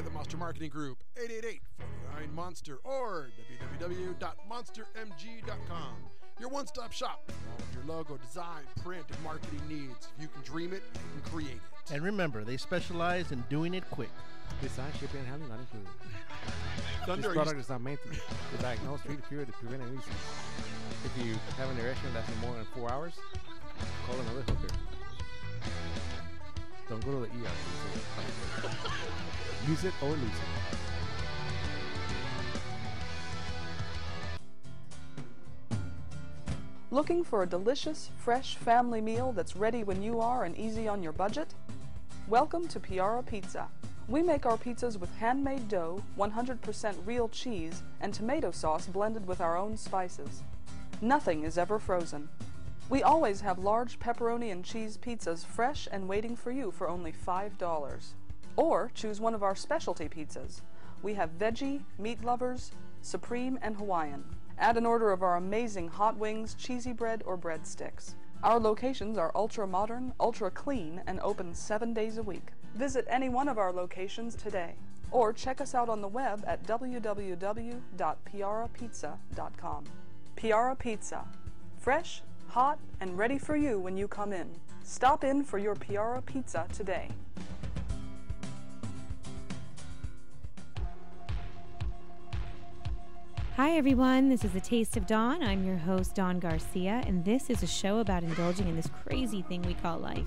by the Monster Marketing Group, 888-49-MONSTER, or www.monstermg.com. Your one-stop shop for all of your logo, design, print, and marketing needs. If you can dream it, you can create it. And remember, they specialize in doing it quick. Design, shipping, and handling not included. Thunder, This product is not meant to be diagnosed, treated, cured, to prevent any disease. If you have an erection lasting more than 4 hours, call another hooker. Don't go to the ER. Use it or lose it. Looking for a delicious, fresh family meal that's ready when you are and easy on your budget? Welcome to Piara Pizza. We make our pizzas with handmade dough, 100% real cheese, and tomato sauce blended with our own spices. Nothing is ever frozen. We always have large pepperoni and cheese pizzas fresh and waiting for you for only $5. Or choose one of our specialty pizzas. We have veggie, meat lovers, supreme, and Hawaiian. Add an order of our amazing hot wings, cheesy bread, or breadsticks. Our locations are ultra-modern, ultra-clean, and open 7 days a week. Visit any one of our locations today, or check us out on the web at www.piarapizza.com. Piara Pizza. Fresh, hot, and ready for you when you come in. Stop in for your Piara Pizza today. Hi everyone, this is A Taste of Dawn. I'm your host, Dawn Garcia, and this is a show about indulging in this crazy thing we call life.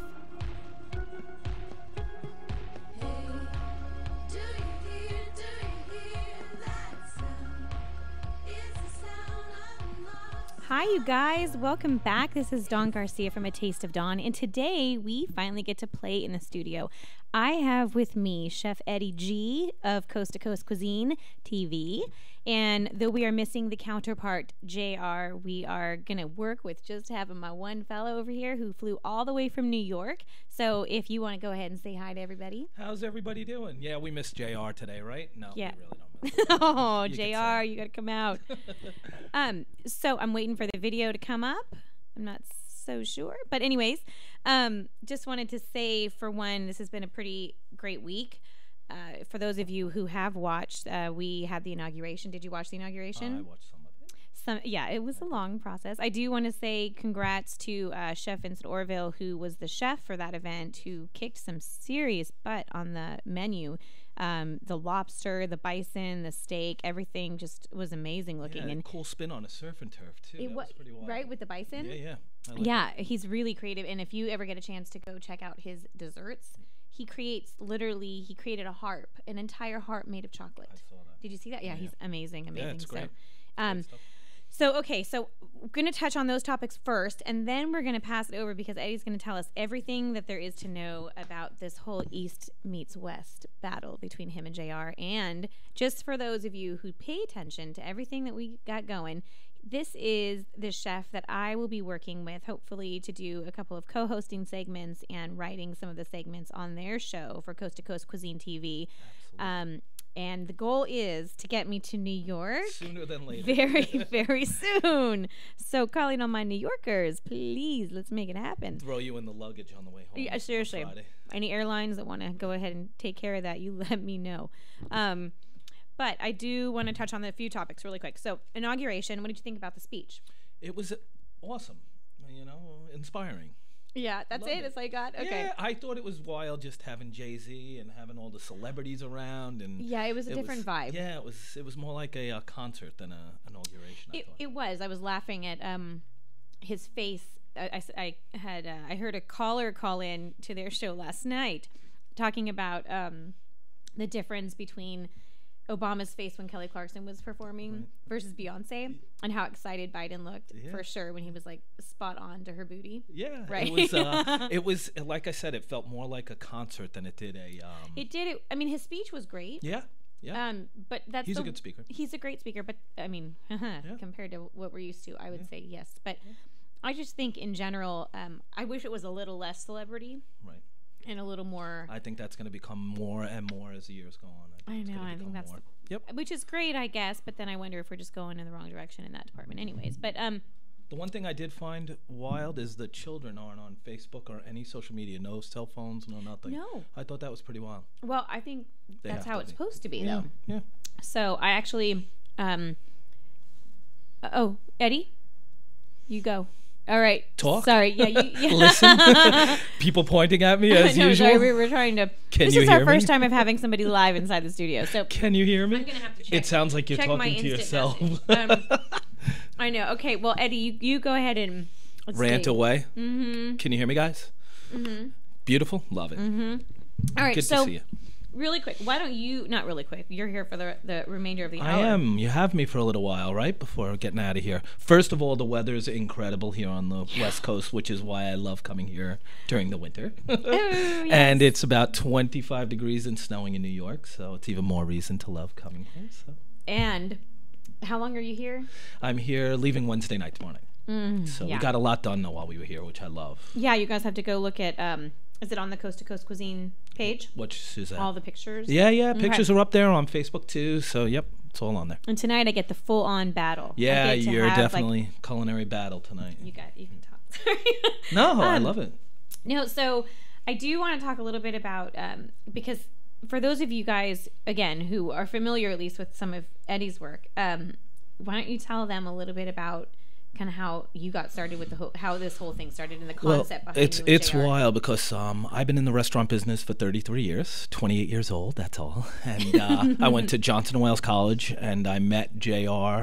Hi, you guys. Welcome back. This is Dawn Garcia from A Taste of Dawn, and today we finally get to play in the studio. I have with me Chef Eddie G of Coast to Coast Cuisine TV, and though we are missing the counterpart, JR, we are going to work with just having my one fellow over here who flew all the way from New York. So if you want to go ahead and say hi to everybody. How's everybody doing? Yeah, we missed JR today, right? No, Yeah. we really don't miss him. Oh, You could JR, say. you got to come out. So I'm waiting for the video to come up. I'm not so sure. But anyways, just wanted to say, for one, this has been a pretty great week. For those of you who have watched, we had the inauguration. Did you watch the inauguration? I watched some of it. Yeah, it was a long process. I do want to say congrats to Chef Vincent Orville, who was the chef for that event, who kicked some serious butt on the menu. The lobster, the bison, the steak, everything just was amazing looking. Yeah, And cool spin on a surf and turf too. it That was pretty wild. right with the bison. Yeah. I like Yeah, he's really creative. And if you ever get a chance to go check out his desserts, he created a harp, an entire harp made of chocolate. I saw that. Did you see that? Yeah, Yeah. he's amazing. Yeah, it's great. Great stuff. So we're going to touch on those topics first, and then we're going to pass it over because Eddie's going to tell us everything that there is to know about this whole East meets West battle between him and JR. And just for those of you who pay attention to everything that we got going, this is the chef that I will be working with, hopefully, to do a couple of co-hosting segments and writing some of the segments on their show for Coast to Coast Cuisine TV. And the goal is to get me to New York Sooner than later. very, very soon. So calling on my New Yorkers, please, let's make it happen. Throw you in the luggage on the way home. Yeah, on seriously. Friday. Any airlines that want to go ahead and take care of that, you let me know. But I do want to touch on a few topics really quick. So inauguration, what did you think about the speech? It was awesome. Inspiring. Yeah, that's Loved it. it. That's all you got? Okay. Yeah, I thought it was wild just having Jay-Z and having all the celebrities around, and Yeah, it was a different vibe. Yeah, it was more like a concert than a inauguration. I thought. It was. I was laughing at his face. I heard a caller call in to their show last night talking about the difference between Obama's face when Kelly Clarkson was performing versus Beyonce, and how excited Biden looked for sure when he was like spot on to her booty. Yeah, right. It was like I said, it felt more like a concert than it did a. It did. I mean, his speech was great. Yeah. But he's a good speaker. He's a great speaker, but I mean, compared to what we're used to, I would say yes. But I just think in general, I wish it was a little less celebrity. Right. And a little more. I think that's going to become more and more as the years go on. I know. I think that's which is great, I guess. But then I wonder if we're just going in the wrong direction in that department, anyways. But the The one thing I did find wild is the children aren't on Facebook or any social media. No cell phones, no nothing. No. I thought that was pretty wild. Well, I think They that's have how to it's be. supposed to be, Yeah. though. Yeah. So I actually, oh, Eddie, you go. All right. Talk? Sorry. Yeah. You Listen. People pointing at me as no, usual. sorry, we're trying to. Can This you is our hear me? first time of having somebody live inside the studio. So Can you hear me? I'm gonna have to check. It sounds like you're check my talking to instant yourself. message. I know. Okay. Well, Eddie, you go ahead and let's Rant see. away. Mm-hmm. Can you hear me, guys? Mm-hmm. Beautiful. Love it. Mm-hmm. All right. Good so to see you. really quick, why don't you? Not really quick. You're here for the remainder of the hour. I am. You have me for a little while, right? Before getting out of here. First of all, the weather's incredible here on the West Coast, which is why I love coming here during the winter. Oh, yes. And it's about 25 degrees and snowing in New York, so it's even more reason to love coming here. So And how long are you here? I'm here leaving Wednesday night tomorrow night. So yeah. we got a lot done though while we were here, which I love. Yeah, you guys have to go look at. Is it on the Coast to Coast Cuisine page? Which is that? All the pictures. Yeah. Pictures are up there on Facebook too. So yep, it's all on there. And tonight I get the full on battle. Yeah, I get to you're have, definitely culinary battle tonight. You can talk. Sorry. No, I love it. No, so I do want to talk a little bit about because for those of you guys again who are familiar at least with some of Eddie's work, why don't you tell them a little bit about kind of how you got started with how this whole thing started and the concept behind you and it's JR. wild because I've been in the restaurant business for 33 years, 28 years old, that's all. And I went to Johnson & Wales College and I met JR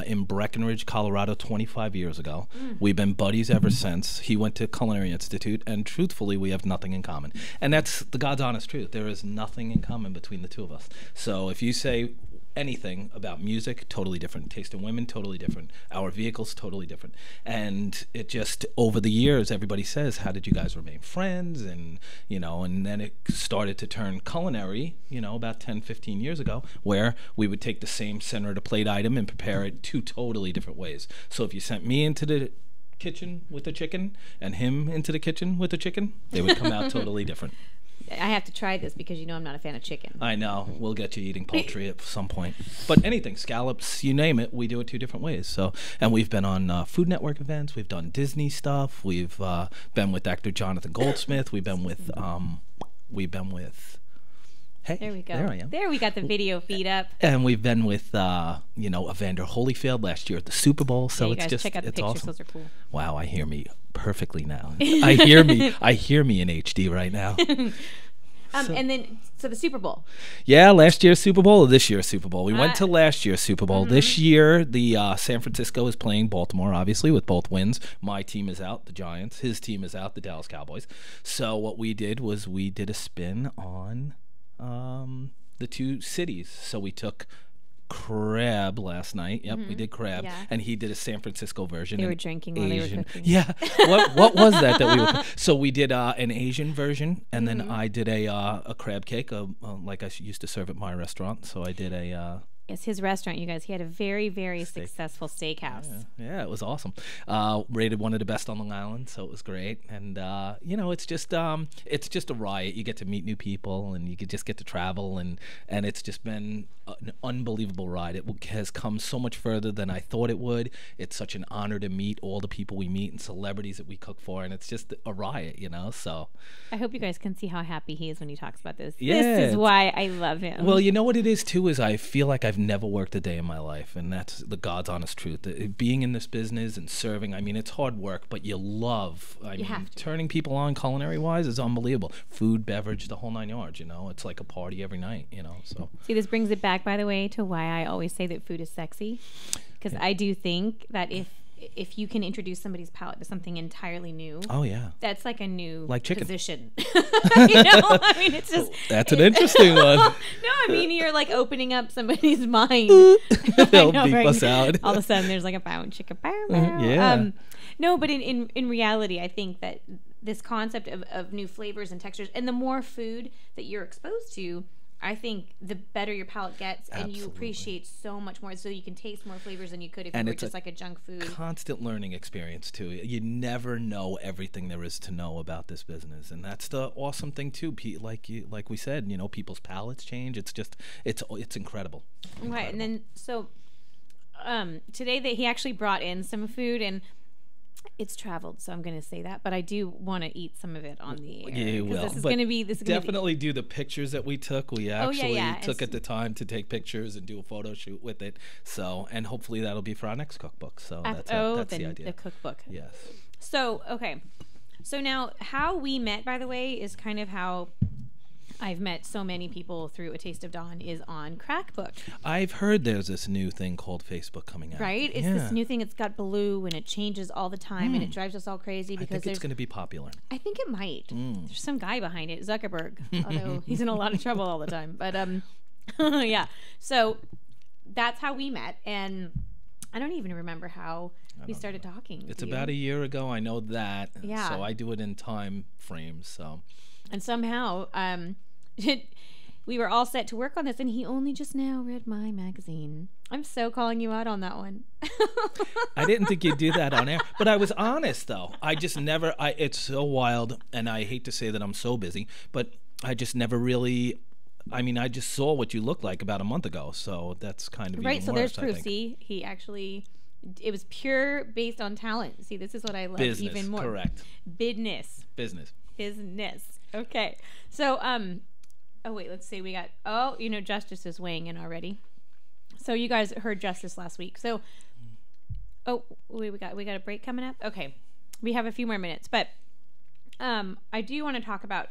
in Breckenridge, Colorado 25 years ago. We've been buddies ever since. He went to Culinary Institute and truthfully we have nothing in common. And that's the God's honest truth. There is nothing in common between the two of us. So if you say anything about music, totally different. Taste in women, totally different. Our vehicles, totally different. And it just, over the years, everybody says, how did you guys remain friends? And, and then it started to turn culinary, about 10, 15 years ago, where we would take the same center of the plate item and prepare it two totally different ways. So if you sent me into the kitchen with the chicken and him into the kitchen with the chicken, they would come out totally different. I have to try this because I'm not a fan of chicken. I know. We'll get you eating poultry at some point. But anything, scallops, you name it, we do it two different ways. So, and we've been on Food Network events. We've done Disney stuff. We've been with actor Jonathan Goldsmith. We've been with. Hey, There we go. There I am. There we got the video feed up. And we've been with, Evander Holyfield last year at the Super Bowl. So Yeah, you it's guys just, check out the it's pictures; awesome. those are cool. Wow, I hear me perfectly now. I hear me in HD right now. And then the Super Bowl. Yeah, last year's Super Bowl or this year's Super Bowl? We went to last year's Super Bowl. This year, the San Francisco is playing Baltimore, obviously, with both wins. My team is out, the Giants. His team is out, the Dallas Cowboys. So what we did was we did a spin on the two cities. So we took crab last night. Yep, we did crab. Yeah. And he did a San Francisco version. They were drinking while they were cooking. Yeah. What was that we were? So we did an Asian version, and then I did a crab cake, like I used to serve at my restaurant. So I did a. Yes, his restaurant, you guys. He had a very, very successful steakhouse. Yeah, it was awesome. Rated one of the best on Long Island, so it was great. And it's just a riot. You get to meet new people, and you just get to travel, and it's just been an unbelievable ride. It has come so much further than I thought it would. It's such an honor to meet all the people we meet and celebrities that we cook for, and it's just a riot, So I hope you guys can see how happy he is when he talks about this. Yeah, This is why I love him. well, you know what it is too is I feel like I've never worked a day in my life, and that's the God's honest truth. Being in this business and serving, I mean, it's hard work, but you love. I mean, have to. turning people on culinary wise is unbelievable. Food, beverage, the whole nine yards. It's like a party every night. So See, this brings it back, by the way, to why I always say that food is sexy. Because I do think that if you can introduce somebody's palate to something entirely new, oh yeah, that's like a new Like chicken. position. I mean, it's just that's an interesting one. No, I mean you're like opening up somebody's mind. They'll I know, beep right? us out. All of a sudden, there's like a bow and chicka bow. Yeah. No, but in reality, I think that this concept of new flavors and textures, and the more food that you're exposed to, I think the better your palate gets, and you appreciate so much more. So you can taste more flavors than you could if you were just like a junk food. Constant learning experience too. You never know everything there is to know about this business, and that's the awesome thing too. Like we said, people's palates change. It's just it's incredible. Right, and then so today he actually brought in some food, and It's traveled, so I'm going to say that, but I do want to eat some of it on the air. Yeah, you will. This is But going to be definitely do the pictures that we took. We actually took It's- at the time to take pictures and do a photo shoot with it. So, and hopefully that'll be for our next cookbook. So that's the idea. The cookbook. Yes. So, okay. So now how we met, by the way, is kind of how I've met so many people through A Taste of Dawn is on Crackbook. I've heard there's this new thing called Facebook coming out. Right? It's this new thing. It's got blue and it changes all the time and it drives us all crazy I because think it's going to be popular. I think it might. There's some guy behind it, Zuckerberg, although he's in a lot of trouble all the time. But yeah. So that's how we met, and I don't even remember how we started talking. It's Do you? about a year ago. I know that. Yeah. So I do it in time frames. So. And somehow, we were all set to work on this, and he only just now read my magazine. I'm so calling you out on that one. I didn't think you'd do that on air, but I was honest though. I just never. It's so wild, and I hate to say that I'm so busy, but I just never really. I mean, I just saw what you looked like about a month ago, so that's kind of Right. even So worse, there's I proof. think. See, he actually. It was pure based on talent. See, this is what I love Business, even more. correct. Business. Okay. So, oh wait, let's see. We got, Justice is weighing in already. So you guys heard Justice last week. So, we got a break coming up. Okay. We have a few more minutes, but, I do want to talk about,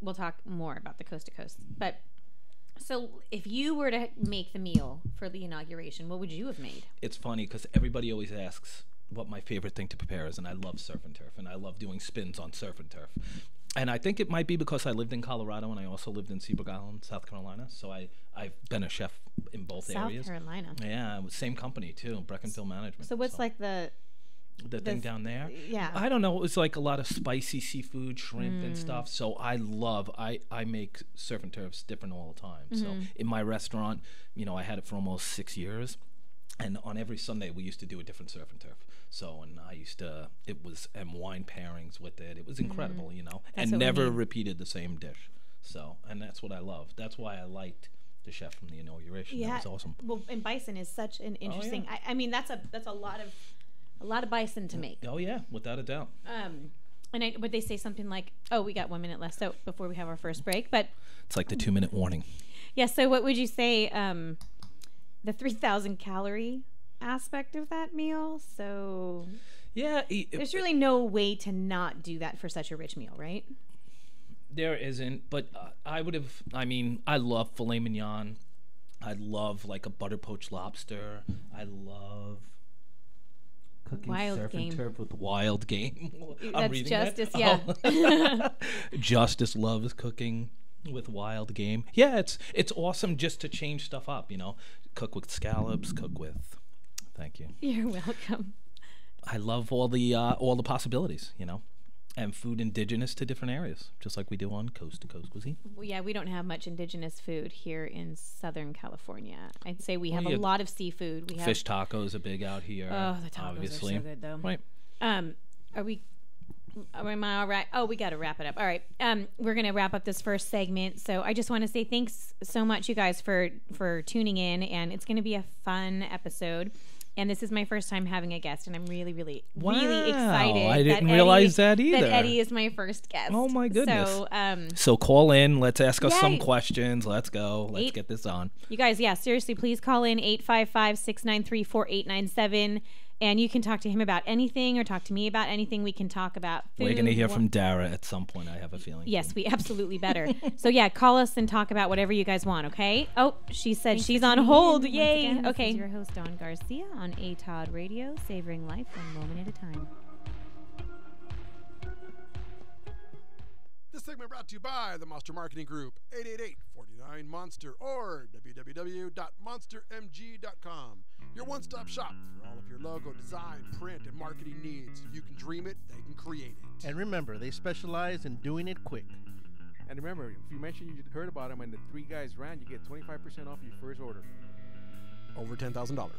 we'll talk more about the Coast to Coast, but so if you were to make the meal for the inauguration, what would you have made? It's funny because everybody always asks what my favorite thing to prepare is, and I love surf and turf, and I love doing spins on surf and turf. And I think it might be because I lived in Colorado and I also lived in Seabrook Island, South Carolina. So I've been a chef in both areas. South Carolina. Yeah, same company too, Breckenfield Management. So what's like the thing down there? Yeah. I don't know. It was like a lot of spicy seafood, shrimp and stuff. So I make surf and turfs different all the time. So in my restaurant, I had it for almost 6 years. And on every Sunday, we used to do a different surf and turf. So, and and wine pairings with it. It was incredible, That's and what we never need. repeated the same dish. So, and that's what I love. That's why I liked the chef from the inauguration. Yeah. That was awesome. Well, and bison is such an interesting. I mean, that's a lot of bison to make. Oh yeah, without a doubt. Would they say something like, "Oh, we got 1 minute left, so before we have our first break." But It's like the 2-minute warning. yeah, so what would you say? The 3,000 calorie aspect of that meal. So Yeah, there's really no way to not do that for such a rich meal, right? there isn't. But I love filet mignon. I love like a butter poached lobster. I love cooking Wild surf game. and turf with wild game. I'm That's reading Justice, that. yeah. Justice loves cooking with wild game. Yeah, it's awesome just to change stuff up, Cook with scallops, cook with. Thank you. You're welcome. I love all the possibilities, and food indigenous to different areas, just like we do on Coast to Coast Cuisine. Well, yeah, we don't have much indigenous food here in Southern California. I'd say we have a lot of seafood. We have Fish tacos are big out here. Oh, the tacos obviously. are so good, though. Right. Am I all right? Oh, we got to wrap it up. All right. We're going to wrap up this first segment. So I just want to say thanks so much, you guys, for tuning in. And it's going to be a fun episode. And this is my first time having a guest. And I'm really, really, really excited. I didn't realize that either. That Eddie is my first guest. Oh, my goodness. So, call in. Let's ask us some Yeah. questions. Let's go. Let's get this on. you guys, yeah, seriously, please call in 855-693-4897. And you can talk to him about anything or talk to me about anything. We can talk about food. We're going to hear from Dara at some point, I have a feeling. Yes, we absolutely better. So, yeah, call us and talk about whatever you guys want, okay? Oh, she said she's on hold. Yay. Again, Okay. This is your host, Dawn Garcia, on ATOD Radio, savoring life one moment at a time. This segment brought to you by the Monster Marketing Group, 888-49-MONSTER or www.monstermg.com. Your one-stop shop for all of your logo, design, print, and marketing needs. If you can dream it, they can create it. And remember, they specialize in doing it quick. And remember, if you mention you heard about them and the three guys ran, you get 25% off your first order. Over $10,000.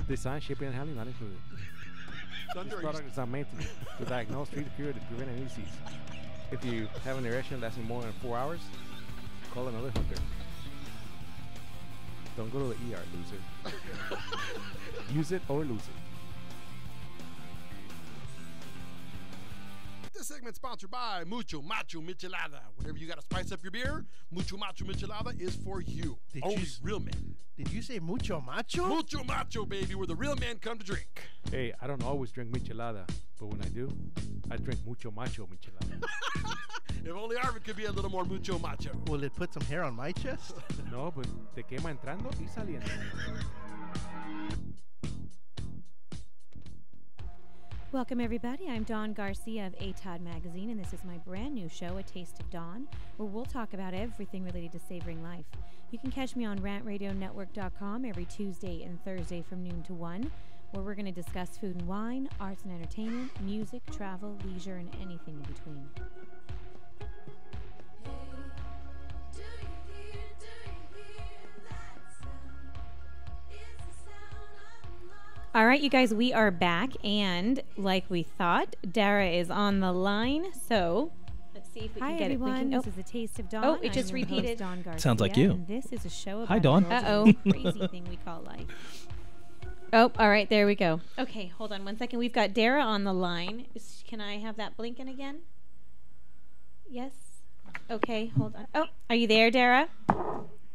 Design, shipping, and handling not included. This product is not made to diagnose, treat, cure, to prevent any disease. If you have an erection lasting more than 4 hours, call another hunter. Don't go to the ER, loser. Use it or lose it. This segment sponsored by Mucho Macho Michelada. Whenever you got to spice up your beer, Mucho Macho Michelada is for you. Only real men. Did you say mucho macho? Mucho Macho, baby, where the real men come to drink. Hey, I don't always drink michelada, but when I do, I drink mucho macho michelada. If only Arvin could be a little more Mucho Macho. Will it put some hair on my chest? No, but te quema entrando y saliendo. Welcome, everybody. I'm Dawn Garcia of ATOD Magazine, and this is my brand new show, A Taste of Dawn, where we'll talk about everything related to savoring life. You can catch me on rantradionetwork.com every Tuesday and Thursday from noon to 1, where we're going to discuss food and wine, arts and entertainment, music, travel, leisure, and anything in between. All right, you guys, we are back, and like we thought, Dara is on the line, so let's see if we can get everyone. it. This is A Taste of Dawn. Oh, it I'm just your repeated. host, Dawn Garcia, Sounds like you. And this is a show about Hi, Dawn. Uh-oh. the crazy thing we call life. Oh, all right, there we go. Okay, hold on one second. We've got Dara on the line. Can I have that blinking again? Yes? Okay, hold on. Oh, are you there, Dara?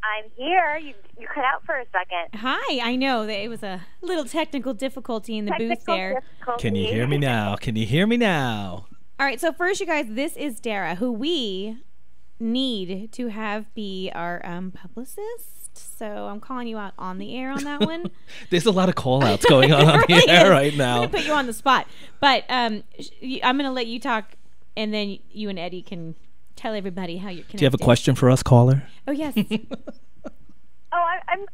I'm here. You cut out for a second. Hi, I know that it was a little technical difficulty in the booth there. Can you hear me now? Can you hear me now? All right, so first, you guys, this is Dara, who we need to have be our publicist. So I'm calling you out on the air on that one. There's a lot of call-outs going on the air right now. I'm going to put you on the spot. But I'm going to let you talk, and then you and Eddie can tell everybody how you're connected. Do you have a question for us, caller? Oh, yes. Oh,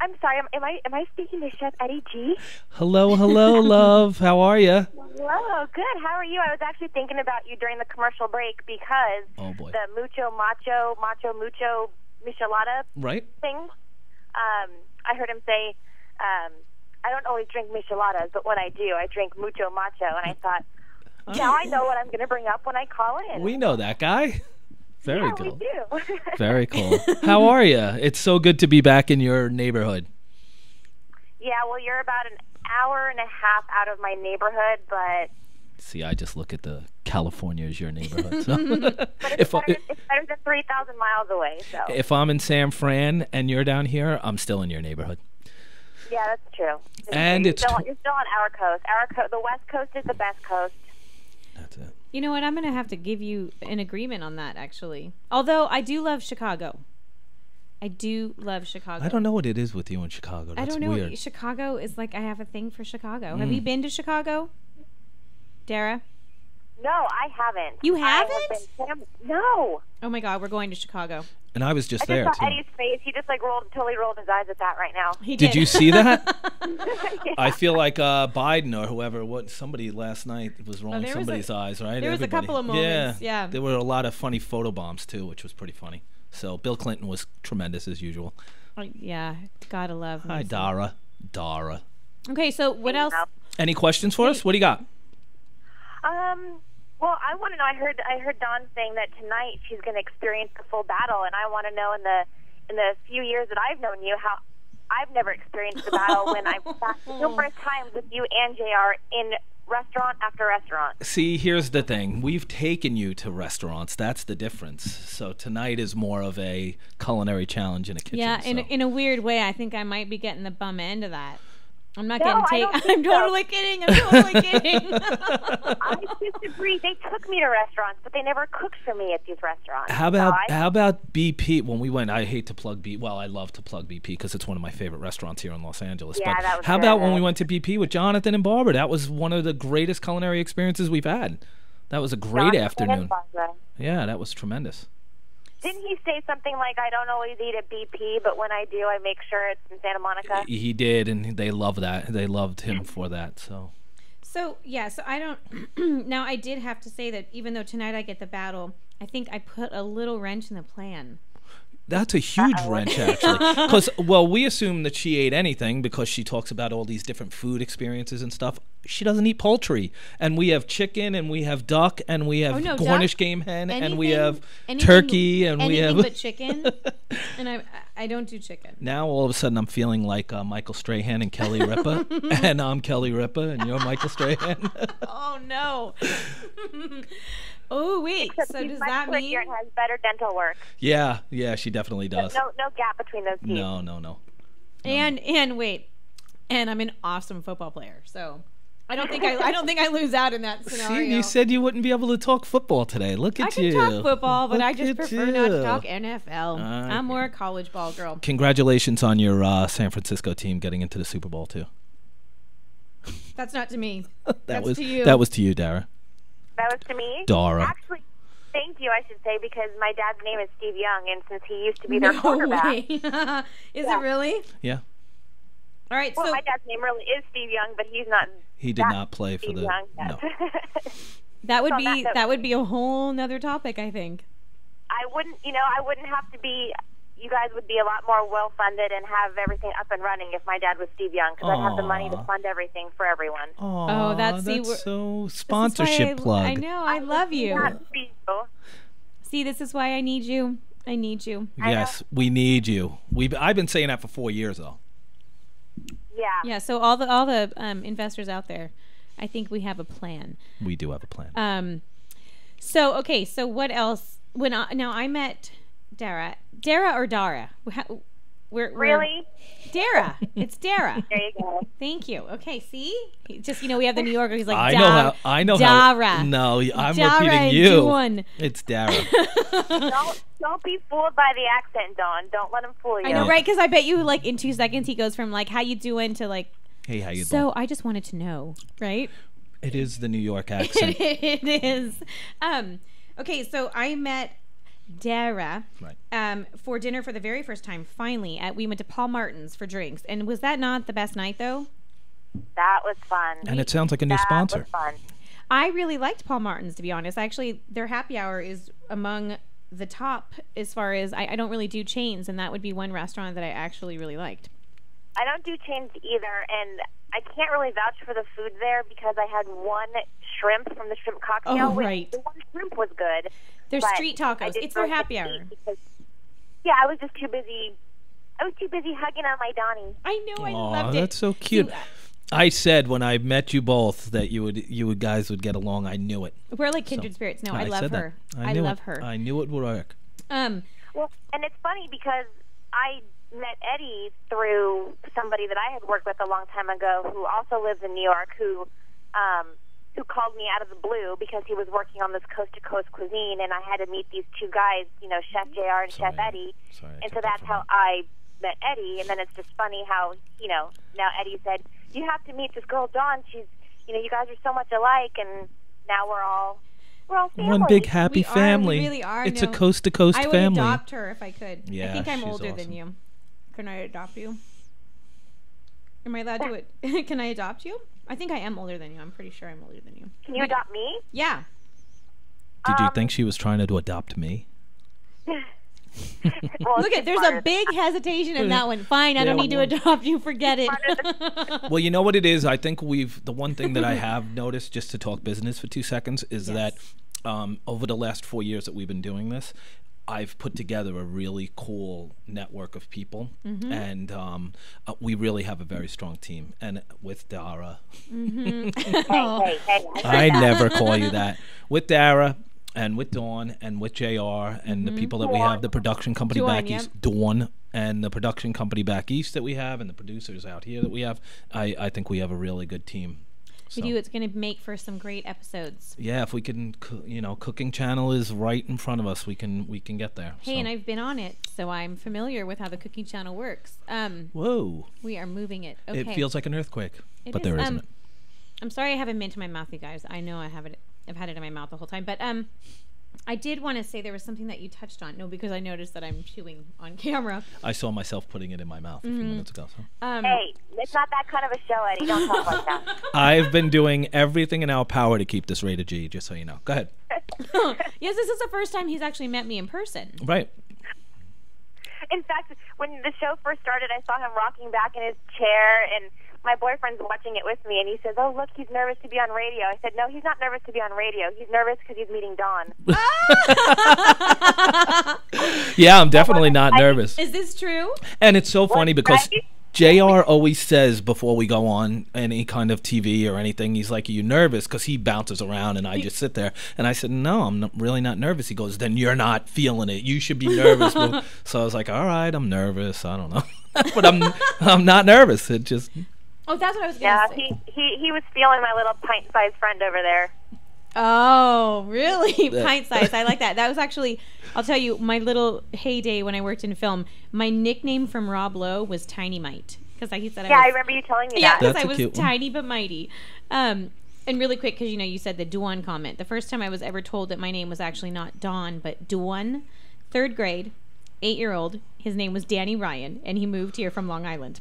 I'm sorry. Am I speaking to Chef Eddie G? Hello, love. How are you? Hello, good. How are you? I was actually thinking about you during the commercial break because the mucho mucho michelada thing. I heard him say, I don't always drink micheladas, but when I do, I drink mucho macho. And I thought, now I know what I'm going to bring up when I call in. We know that guy. Very cool. We do. Very cool. How are you? It's so good to be back in your neighborhood. Yeah, well, you're about an hour and a half out of my neighborhood, but... See, I just look at the California as your neighborhood. So. But it's better than 3,000 miles away, so... If I'm in San Fran and you're down here, I'm still in your neighborhood. Yeah, that's true. You're still on our coast. The West Coast is the best coast. That's it. You know what? I'm going to have to give you an agreement on that, actually. Although I do love Chicago. I don't know what it is with you in Chicago. That's I don't know. weird. Chicago is like, I have a thing for Chicago. Have you been to Chicago, Dara? No, I haven't. You haven't? No. Oh my God, we're going to Chicago. And I was just there, too. I just saw Eddie's face. He just totally rolled his eyes at that right now. Did you see that? Yeah. I feel like Biden or whoever, somebody last night was rolling somebody's eyes, right? There was a couple of moments, yeah. There were a lot of funny photobombs too, which was pretty funny. So Bill Clinton was tremendous as usual. Yeah, gotta love. Hi, Dara. Okay, so what else? Any questions for us? What do you got? Well, I want to know. I heard Dawn saying that tonight she's going to experience the full battle, and I want to know in the few years that I've known you how I've never experienced the battle when I've sat numerous times with you and JR in restaurant after restaurant. See, here's the thing. We've taken you to restaurants. That's the difference. So tonight is more of a culinary challenge in a kitchen. Yeah, so. in a weird way, I think I might be getting the bum end of that. I'm not getting I'm totally kidding. I'm totally kidding. I disagree. They took me to restaurants, but they never cooked for me at these restaurants. How about BP? When we went, I hate to plug BP. Well, I love to plug BP because it's one of my favorite restaurants here in Los Angeles. Yeah, but that was how about when we went to BP with Jonathan and Barbara? That was one of the greatest culinary experiences we've had. That was a great afternoon. Yeah, that was tremendous. Didn't he say something like, I don't always eat at BP, but when I do, I make sure it's in Santa Monica? He did, and they love that. They loved him for that. So I don't... Now, I did have to say that even though tonight I get the battle, I think I put a little wrench in the plan. That's a huge wrench, actually. Because, we assume that she ate anything because she talks about all these different food experiences and stuff. She doesn't eat poultry. And we have chicken, and we have duck, and we have Cornish game hen, and we have turkey, and we have... Anything but chicken. And I don't do chicken. Now, all of a sudden, I'm feeling like Michael Strahan and Kelly Ripa. And I'm Kelly Ripa, and you're Michael Strahan. Oh, no. Oh, wait. Except So he's does much that mean... prettier and has better dental work. Yeah, she definitely does. No gap between those teeth. No. And wait, and I'm an awesome football player, so I don't think I lose out in that scenario. See, you said you wouldn't be able to talk football today. Look at you. I can talk football, but I just prefer not to talk NFL. I'm I'm more a college ball girl. Congratulations on your San Francisco team getting into the Super Bowl too. That's not to me. That was to you. That was to you, Dara. That was to me? Dara. Actually, thank you, I should say, because my dad's name is Steve Young, and since he used to be their quarterback. Is it really? Yeah. All right. Well, so my dad's name really is Steve Young, but he's not. He did not play for Steve the. Young, No. that would be a whole nother topic, I think. I wouldn't have to be. You guys would be a lot more well-funded and have everything up and running if my dad was Steve Young, because I'd have the money to fund everything for everyone. Oh, that's so sponsorship plug. I know. I love you. People. See, this is why I need you. I need you. Yes, we need you. I've been saying that for 4 years, though. Yeah. Yeah. So all the investors out there, I think we have a plan. We do have a plan. So okay. So what else? Now I met Dara or Dara. Really? Dara. It's Dara. There you go. Thank you. Okay. See, just we have the New Yorker. He's like I know Dara. how. No, I'm Dara repeating you. Dawn. It's Dara. Don't be fooled by the accent, Dawn. Don't let him fool you. I know, right? Because I bet you, like, in 2 seconds, he goes from like, "How you doing?" to like, "Hey, how you doing?" So I just wanted to know, right? It is the New York accent. It is. Okay, so I met Dara for dinner for the very first time. Finally, we went to Paul Martin's for drinks, and was that not the best night though? That was fun. And it sounds like a new sponsor. That was fun. I really liked Paul Martin's, to be honest. Actually, their happy hour is among the top as far as I don't really do chains, and that would be one restaurant that I actually really liked. I don't do chains either, and I can't really vouch for the food there because I had one shrimp from the shrimp cocktail. Oh, right. The one shrimp was good. They're street tacos. It's their happy hour. Yeah, I was just too busy. I was too busy hugging on my Donnie. I know, I loved it. That's so cute. I said when I met you both that you guys would get along. I knew it. We're like kindred spirits. No, I love her. I love her. I knew it would work. Well, and it's funny because I met Eddie through somebody that I had worked with a long time ago who also lives in New York who called me out of the blue because he was working on this coast-to-coast cuisine, and I had to meet these two guys, Chef JR and Chef Eddie. And so that's how I met Eddie, and then it's just funny how, now Eddie said, you have to meet this girl, Dawn. She's, you guys are so much alike, and now we're all family. One big happy family. We really are. It's a coast-to-coast family. I would adopt her if I could. Yeah, I think I'm older awesome. than you. Can I adopt you? Am I allowed to? Can I adopt you? I think I am older than you. I'm pretty sure I'm older than you. Can you adopt me? Yeah. Did you think she was trying to adopt me? Well, look there's a big hesitation in that one. Fine, I don't need to adopt you. Forget it. Well, you know what it is? I think the one thing that I have noticed, just to talk business for 2 seconds, is that over the last 4 years that we've been doing this, I've put together a really cool network of people, and we really have a very strong team. And with Dara, hey, I never call you that. With Dara and with Dawn and with JR and the people that we have, the production company back east, Dawn, and the production company back east that we have, and the producers out here that we have, I think we have a really good team. We do. It's going to make for some great episodes. Yeah, if we can, Cooking Channel is right in front of us. We can get there. Hey, and I've been on it, so I'm familiar with how the Cooking Channel works. Whoa. We are moving it. Okay. It feels like an earthquake, but is. there isn't. I'm sorry I have a mint in my mouth, you guys. I know I have it. I've had it in my mouth the whole time, but I did want to say there was something that you touched on. No, because I noticed that I'm chewing on camera. I saw myself putting it in my mouth a few minutes ago. So. Hey, it's not that kind of a show, Eddie. Don't talk like that. I've been doing everything in our power to keep this rated G, just so you know. Go ahead. Yes, this is the first time he's actually met me in person. Right. In fact, when the show first started, I saw him rocking back in his chair, and my boyfriend's watching it with me, and he says, oh, look, he's nervous to be on radio. I said, no, he's not nervous to be on radio. He's nervous because he's meeting Dawn. Yeah, I'm definitely not nervous. Is this true? And it's so funny because JR always says before we go on any kind of TV or anything, he's like, "Are you nervous?" Because he bounces around and I just sit there. And I said, "No, I'm really not nervous." He goes, "Then you're not feeling it. You should be nervous." So I was like, "All right, I'm nervous. I don't know." But I'm not nervous. It just... Oh, that's what I was going to say. Yeah, he was feeling my little pint-sized friend over there. Oh, really? Pint-sized. I like that. That was actually, I'll tell you, my little heyday when I worked in film. My nickname from Rob Lowe was Tiny Mite. Because he said I remember you telling me that. Yeah, because I was tiny but mighty. And really quick, because you said the Duan comment. The first time I was ever told that my name was actually not Dawn, but Duan, 3rd grade, 8-year-old. His name was Danny Ryan, and he moved here from Long Island.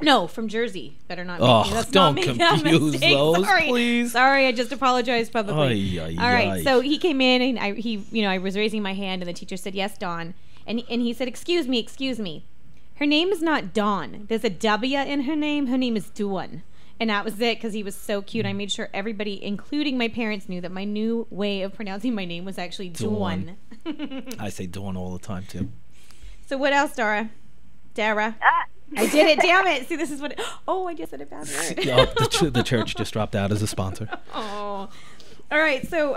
No, from Jersey. Better not make me. Don't confuse those, please. Sorry, I just apologized publicly. All right, so he came in, and I was raising my hand, and the teacher said, "Yes, Dawn." And he said, excuse me. Her name is not Dawn. There's a W in her name. Her name is Duan." And that was it, because he was so cute. I made sure everybody, including my parents, knew that my new way of pronouncing my name was actually Duan. I say Duan all the time, too. So what else, Dara? I did it, damn it. See, this is what... I just said a bad word. The church just dropped out as a sponsor. Oh. All right, so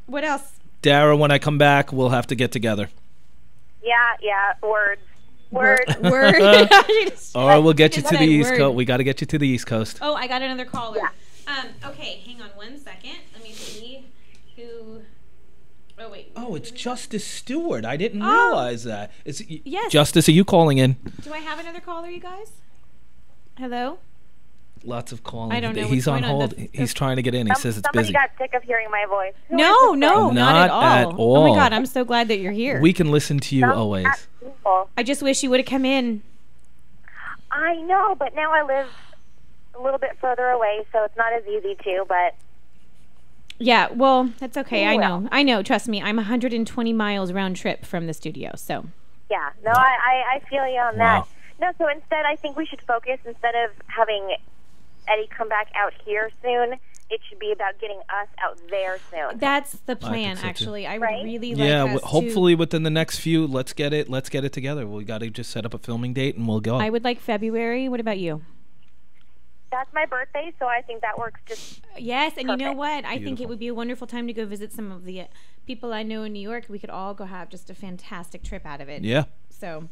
what else? Dara, when I come back, we'll have to get together. Yeah, words. Word. Or we'll get you to the East Coast. We got to get you to the East Coast. Oh, I got another caller. Yeah. Okay, hang on 1 second. Let me see who... Oh, wait. Oh, it's Justice Stewart. I didn't realize that. Yes. Justice, are you calling in? Do I have another caller, you guys? Hello? Lots of calling. I don't know. He's on hold. He's trying to get in. He says it's busy. Somebody got sick of hearing my voice. No, not at all. Oh my God, I'm so glad that you're here. We can listen to you always. I just wish you would have come in. I know, but now I live a little bit further away, so it's not as easy to, but... Yeah, well, that's okay. I know. Trust me, I'm 120 miles round trip from the studio, so... Yeah, no, I feel you on that. No, so instead, I think we should focus, instead of having Eddie come back out here soon, it should be about getting us out there soon. That's the plan, actually. I would really like us hopefully within the next few, let's get it together. We got to just set up a filming date and we'll go. I would like February. What about you? That's my birthday, so I think that works just Yes, and perfect. You know what? I think it would be a wonderful time to go visit some of the people I know in New York. We could all go have just a fantastic trip out of it. Yeah. So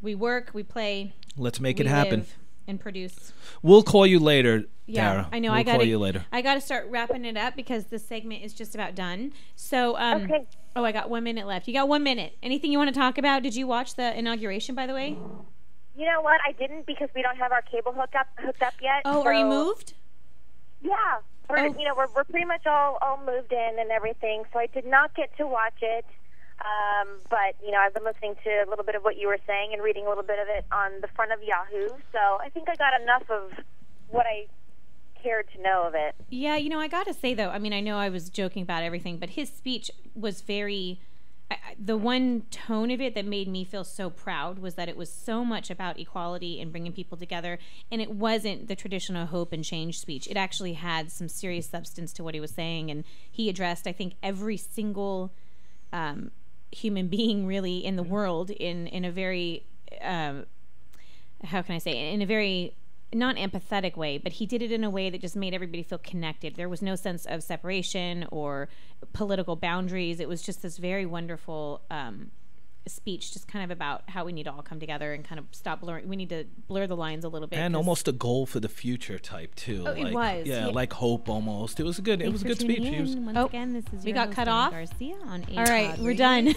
we work, we play. Let's make it happen. And produce. We'll call you later, Dara. I know. We'll call you later. I got to start wrapping it up because this segment is just about done. So, okay. Oh, I got 1 minute left. You got 1 minute. Anything you want to talk about? Did you watch the inauguration, by the way? You know what? I didn't because we don't have our cable hooked up yet. Oh, are you moved? Yeah. We're pretty much all moved in and everything, so I did not get to watch it. But, I've been listening to a little bit of what you were saying and reading a little bit of it on the front of Yahoo, so I think I got enough of what I cared to know of it. Yeah, I got to say, though, I mean, I know I was joking about everything, but his speech was very... the one tone of it that made me feel so proud was that it was so much about equality and bringing people together, and it wasn't the traditional hope and change speech. It actually had some serious substance to what he was saying, and he addressed, I think, every single human being really in the world in a very how can I say, in a very not empathetic way, but he did it in a way that just made everybody feel connected. There was no sense of separation or political boundaries. It was just this very wonderful speech, just kind of about how we need to all come together and kind of stop blurring. We need to blur the lines a little bit. And almost a goal for the future type too. Oh, it was. Yeah, like hope almost. It was a good. It was a good speech. Once again, this is we got cut off. Garcia on all right, we're done.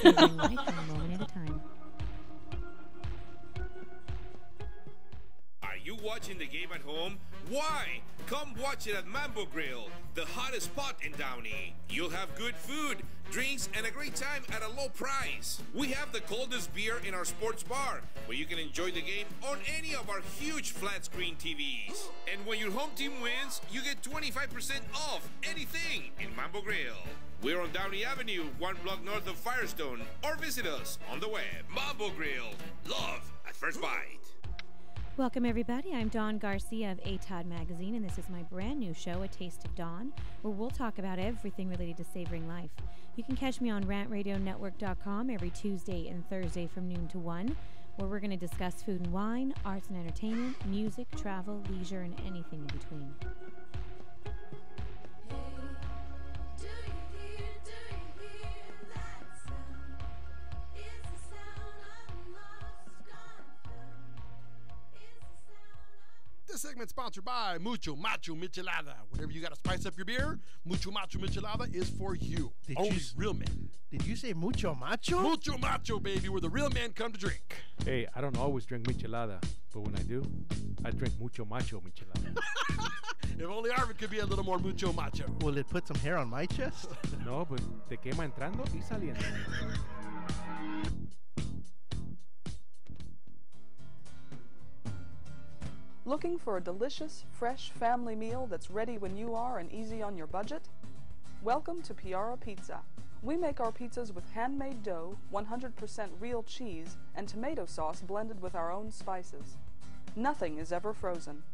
Are you watching the game at home? Why? Come watch it at Mambo Grill, the hottest spot in Downey. You'll have good food, drinks, and a great time at a low price. We have the coldest beer in our sports bar, where you can enjoy the game on any of our huge flat screen TVs. And when your home team wins, you get 25% off anything in Mambo Grill. We're on Downey Avenue, 1 block north of Firestone, or visit us on the web. Mambo Grill, love at first bite. Welcome, everybody. I'm Dawn Garcia of ATOD Magazine, and this is my brand new show, A Taste of Dawn, where we'll talk about everything related to savoring life. You can catch me on rantradionetwork.com every Tuesday and Thursday from noon to 1. where we're going to discuss food and wine, arts and entertainment, music, travel, leisure, and anything in between. This segment's sponsored by Mucho Macho Michelada. Whenever you got to spice up your beer, Mucho Macho Michelada is for you. Only real men. Did you say mucho macho? Mucho Macho, baby, where the real men come to drink. Hey, I don't always drink michelada, but when I do, I drink mucho macho michelada. If only Arvin could be a little more mucho macho. Will it put some hair on my chest? No, but te quema entrando y saliendo. Looking for a delicious, fresh family meal that's ready when you are and easy on your budget? Welcome to Piara Pizza. We make our pizzas with handmade dough, 100% real cheese, and tomato sauce blended with our own spices. Nothing is ever frozen.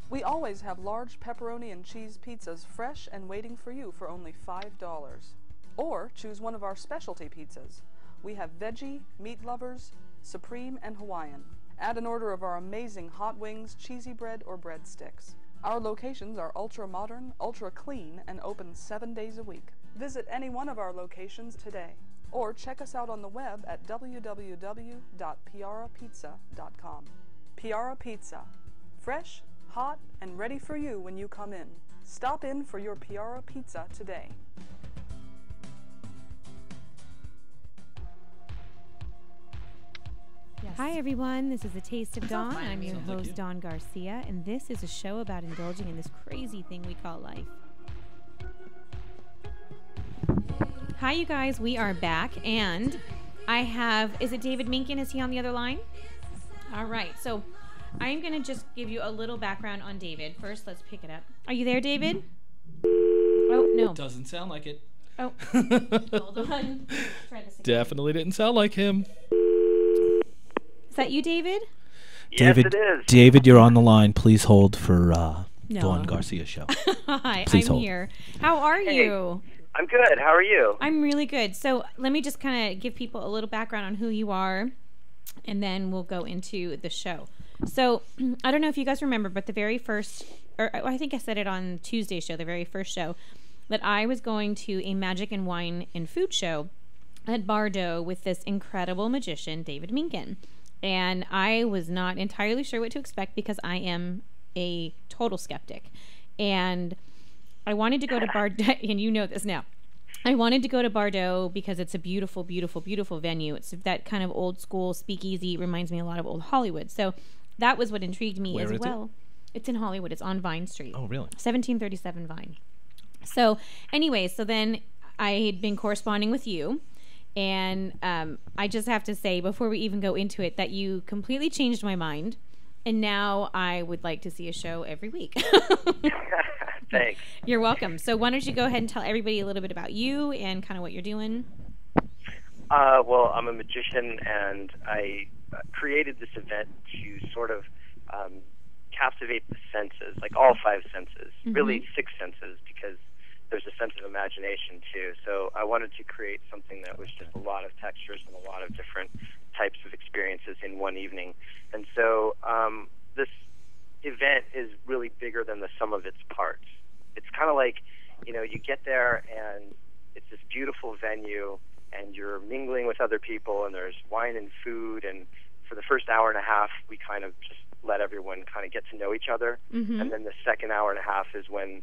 We always have large pepperoni and cheese pizzas fresh and waiting for you for only $5. Or choose one of our specialty pizzas. We have veggie, meat lovers, supreme, and Hawaiian. Add an order of our amazing hot wings, cheesy bread, or breadsticks. Our locations are ultra-modern, ultra-clean, and open 7 days a week. Visit any one of our locations today, or check us out on the web at www.piarapizza.com. Piara Pizza. Fresh, hot, and ready for you when you come in. Stop in for your Piara Pizza today. Yes. Hi everyone, this is A Taste of Dawn. I'm your host, Dawn Garcia, and this is a show about indulging in this crazy thing we call life. Hi you guys, we are back, and I have, is it David Minkin? Is he on the other line? All right, so I'm going to just give you a little background on David. First, let's pick it up. Are you there, David? Oh, no. Doesn't sound like it. Oh, hold on. Try this again. Definitely didn't sound like him. Is that you, David? David, yes, it is. David, you're on the line. Please hold for Dawn Garcia's show. Hi, Please I'm hold. here. How are you? I'm good. How are you? I'm really good. So let me just kind of give people a little background on who you are, and then we'll go into the show. So I don't know if you guys remember, but the very first, or I think I said it on Tuesday's show, the very first show, that I was going to a magic and wine and food show at Bardo with this incredible magician, David Minkin. And I was not entirely sure what to expect because I am a total skeptic. And I wanted to go to Bardo, and you know this now. I wanted to go to Bardo because it's a beautiful, beautiful, beautiful venue. It's that kind of old school speakeasy. It reminds me a lot of old Hollywood. So that was what intrigued me as well. It's in Hollywood. It's on Vine Street. Oh, really? 1737 Vine. So anyway, so then I had been corresponding with you. And I just have to say, before we even go into it, that you completely changed my mind. And now I would like to see a show every week. Thanks. You're welcome. So why don't you go ahead and tell everybody a little bit about you and kind of what you're doing? Well, I'm a magician, and I created this event to sort of captivate the senses, like all five senses, really six senses, because there's a sense of imagination too. So I wanted to create something that was just a lot of textures and a lot of different types of experiences in one evening. And so this event is really bigger than the sum of its parts. It's kind of like, you know, you get there and it's this beautiful venue and you're mingling with other people and there's wine and food, and for the first hour and a half we kind of just let everyone kind of get to know each other. And then the second hour and a half is when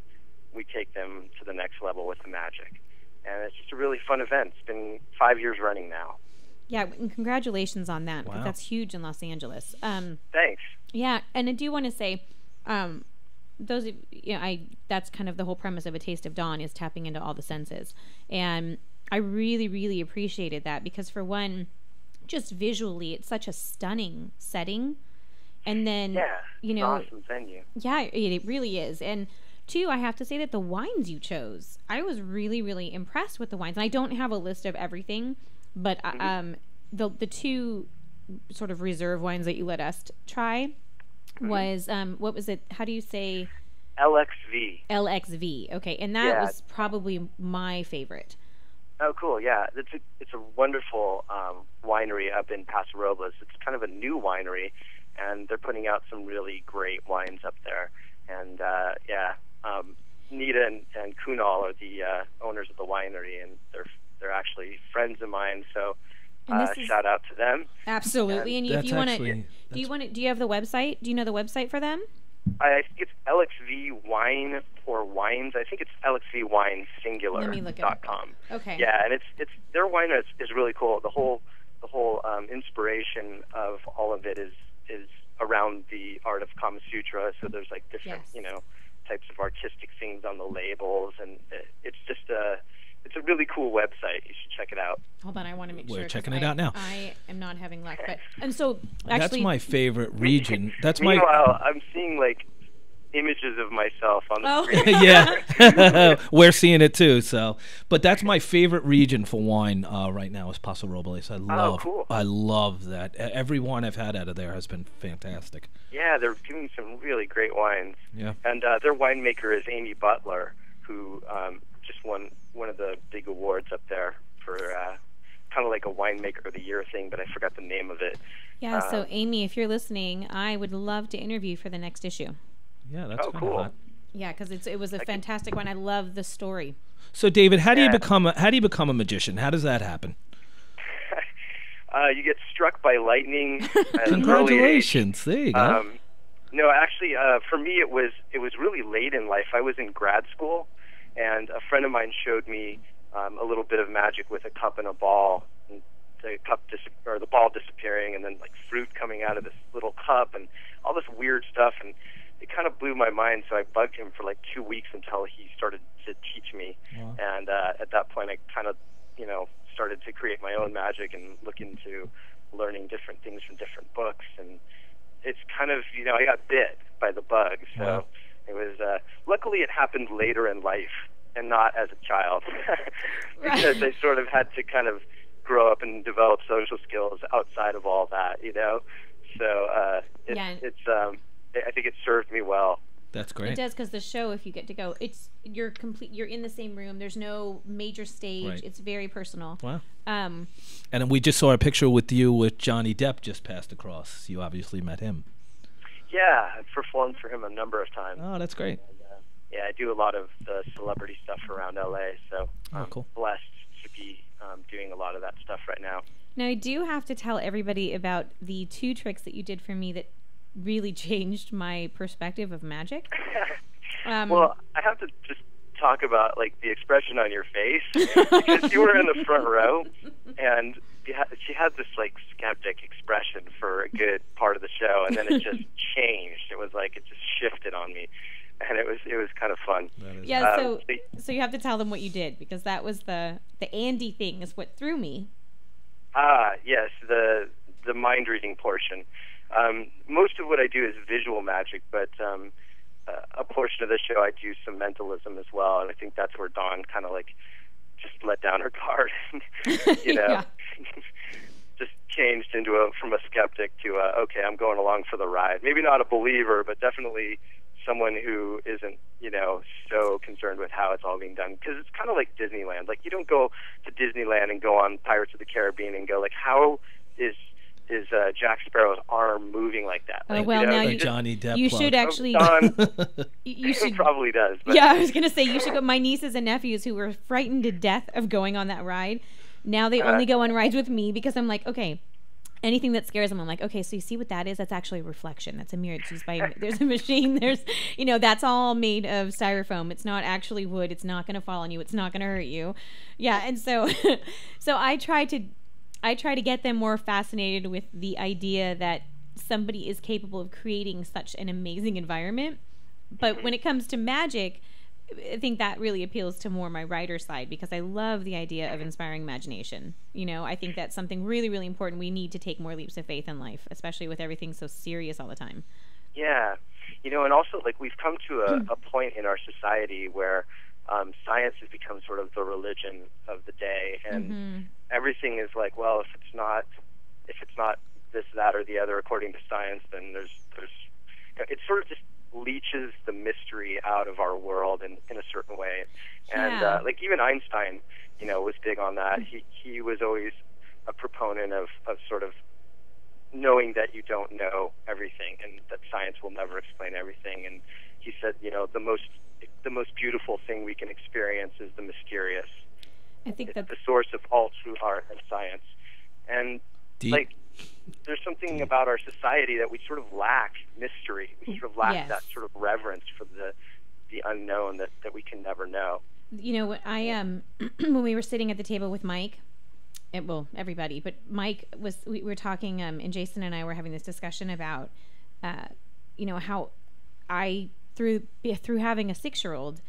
we take them to the next level with the magic. And it's just a really fun event. It's been 5 years running now. Yeah, and congratulations on that. Wow. That's huge in Los Angeles. Thanks. Yeah, and I do want to say, those of, you know, that's kind of the whole premise of A Taste of Dawn, is tapping into all the senses. And I really, really appreciated that because, for one, just visually, it's such a stunning setting. And then, you know, it's an awesome venue. Yeah, it really is. And two, I have to say that the wines you chose, I was really, really impressed with the wines. And I don't have a list of everything, but the two sort of reserve wines that you let us try was, what was it? How do you say? LXV. LXV. Okay, and that was probably my favorite. Oh, cool. Yeah, it's a wonderful winery up in Paso Robles. It's kind of a new winery, and they're putting out some really great wines up there. And Nita and Kunal are the owners of the winery, and they're actually friends of mine. So shout out to them. Absolutely. And if you want to, do you have the website? Do you know the website for them? I think it's LXV Wine or Wines. I think it's LXVWineSingular.com. Okay. Yeah, and it's their wine is really cool. The whole inspiration of all of it is around the art of Kama Sutra. So there's like different types of artistic things on the labels, and it's just it's a really cool website. You should check it out. Hold on, I want to make sure. We're checking it out now. I am not having luck, and so actually, that's my favorite region. Meanwhile, I'm seeing like images of myself on the screen. Yeah, we're seeing it too. So, but that's my favorite region for wine right now is Paso Robles. I love that. Every wine I've had out of there has been fantastic. Yeah, they're doing some really great wines. Yeah, and their winemaker is Amy Butler, who just won one of the big awards up there for kind of like a winemaker of the year thing, but I forgot the name of it. Yeah, so Amy, if you're listening, I would love to interview you for the next issue. Yeah, that's cool. Hot. Yeah, because it was a fantastic one. I love the story. So, David, how do you become a magician? How does that happen? You get struck by lightning. Congratulations! There you go. No, actually, for me, it was really late in life. I was in grad school, and a friend of mine showed me a little bit of magic with a cup and a ball. And the the ball disappearing, and then like fruit coming out of this little cup, and all this weird stuff, and it kind of blew my mind. So I bugged him for like 2 weeks until he started to teach me. Wow. And at that point, I kind of started to create my own magic and look into learning different things from different books. And it's kind of I got bit by the bug. So wow. It was luckily it happened later in life and not as a child, because I sort of had to kind of grow up and develop social skills outside of all that, So it's I think it served me well. That's great. It does, because the show, if you get to go, you're in the same room. There's no major stage. Right. It's very personal. Wow. And then we just saw a picture with you with Johnny Depp just passed across. You obviously met him. Yeah, I've performed for him a number of times. Oh, that's great. And, I do a lot of the celebrity stuff around LA, so I'm cool. blessed to be doing a lot of that stuff right now. Now, I do have to tell everybody about the 2 tricks that you did for me that really changed my perspective of magic. Well, I have to just talk about like the expression on your face, because you were in the front row, and she had this like skeptic expression for a good part of the show, and then it just changed. It was like it just shifted on me, and it was kind of fun. Yeah. So you have to tell them what you did, because that was the Andy thing is what threw me. Yes, the mind reading portion. Most of what I do is visual magic, but a portion of the show I do some mentalism as well, and I think that's where Dawn kind of like just let down her guard, Yeah. just changed from a skeptic to okay, I'm going along for the ride. Maybe not a believer, but definitely someone who isn't so concerned with how it's all being done, because it's kind of like Disneyland. Like, you don't go to Disneyland and go on Pirates of the Caribbean and go like, how is Jack Sparrow's arm moving like that? Like, now Johnny Depp. You should actually. You should probably does. But. Yeah, I was gonna say you should go. My nieces and nephews who were frightened to death of going on that ride, now they only go on rides with me, because I'm like, okay, anything that scares them, I'm like, okay, so you see what that is? That's actually a reflection. That's a mirror. It's used by. There's a machine. There's that's all made of styrofoam. It's not actually wood. It's not gonna fall on you. It's not gonna hurt you. Yeah, and so I try to get them more fascinated with the idea that somebody is capable of creating such an amazing environment. But when it comes to magic, I think that really appeals to more my writer side, because I love the idea of inspiring imagination. I think that's something really, really important. We need to take more leaps of faith in life, especially with everything so serious all the time. Yeah. And also, like, we've come to a point in our society where science has become sort of the religion of the day, and everything is like, well, if it's not this, that, or the other according to science, then there's it sort of just leaches the mystery out of our world in a certain way. And like even Einstein, was big on that. He was always a proponent of sort of knowing that you don't know everything and that science will never explain everything. And he said, the most beautiful thing we can experience is the mysterious. I think it's that's the source of all true art and science. And there's something about our society that we sort of lack mystery. We sort of lack that sort of reverence for the unknown that we can never know. I when we were sitting at the table with Mike, everybody, but Mike we were talking, and Jason and I were having this discussion about, how I through having a 6-year-old,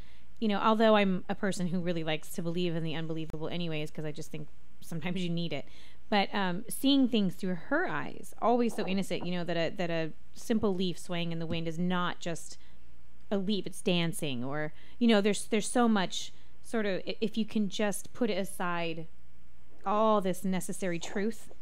although I'm a person who really likes to believe in the unbelievable anyways, because I just think sometimes you need it. But seeing things through her eyes, always so innocent, that a simple leaf swaying in the wind is not just a leaf, it's dancing, or there's so much sort of, if you can just put it aside, all this necessary truth,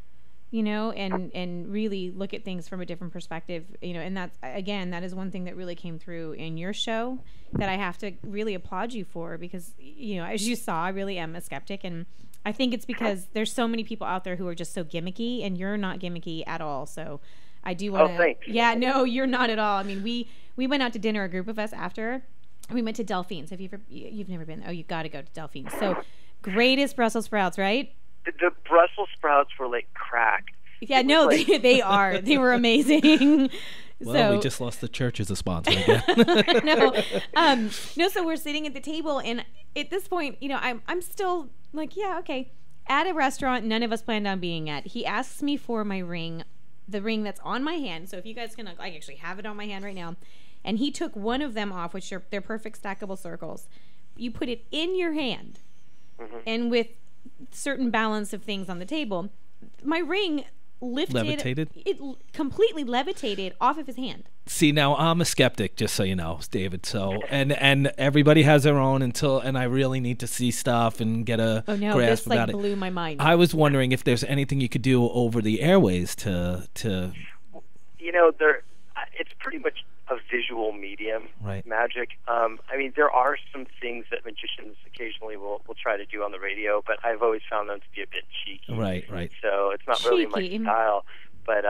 and really look at things from a different perspective, and that's, again, that is one thing that really came through in your show that I have to really applaud you for, because as you saw, I really am a skeptic, and I think it's because there's so many people out there who are just so gimmicky, and you're not gimmicky at all. So I do want to. Oh, thanks. Yeah, no, you're not at all. I mean, we went out to dinner, a group of us after. We went to Delphine's. You've never been? Oh, you got to go to Delphine's. So greatest Brussels sprouts, right? The Brussels sprouts were like crack. Yeah, no, they are. They were amazing. Well, we just lost the church as a sponsor again. No, so we're sitting at the table, and at this point, I'm still like, yeah, okay. At a restaurant none of us planned on being at. He asks me for my ring, the ring that's on my hand. So if you guys can, I actually have it on my hand right now. And he took one of them off, which they're perfect stackable circles. You put it in your hand, and with certain balance of things on the table, my ring levitated. It completely levitated off of his hand. See, now I'm a skeptic, just so you know, David. So and everybody has their own and I really need to see stuff and get a grasp about it. This blew my mind. I was wondering if there's anything you could do over the airways to. It's pretty much a visual medium, right? Magic. I mean, there are some things that magicians occasionally will try to do on the radio, but I've always found them to be a bit cheeky. Right. So it's not really my style. But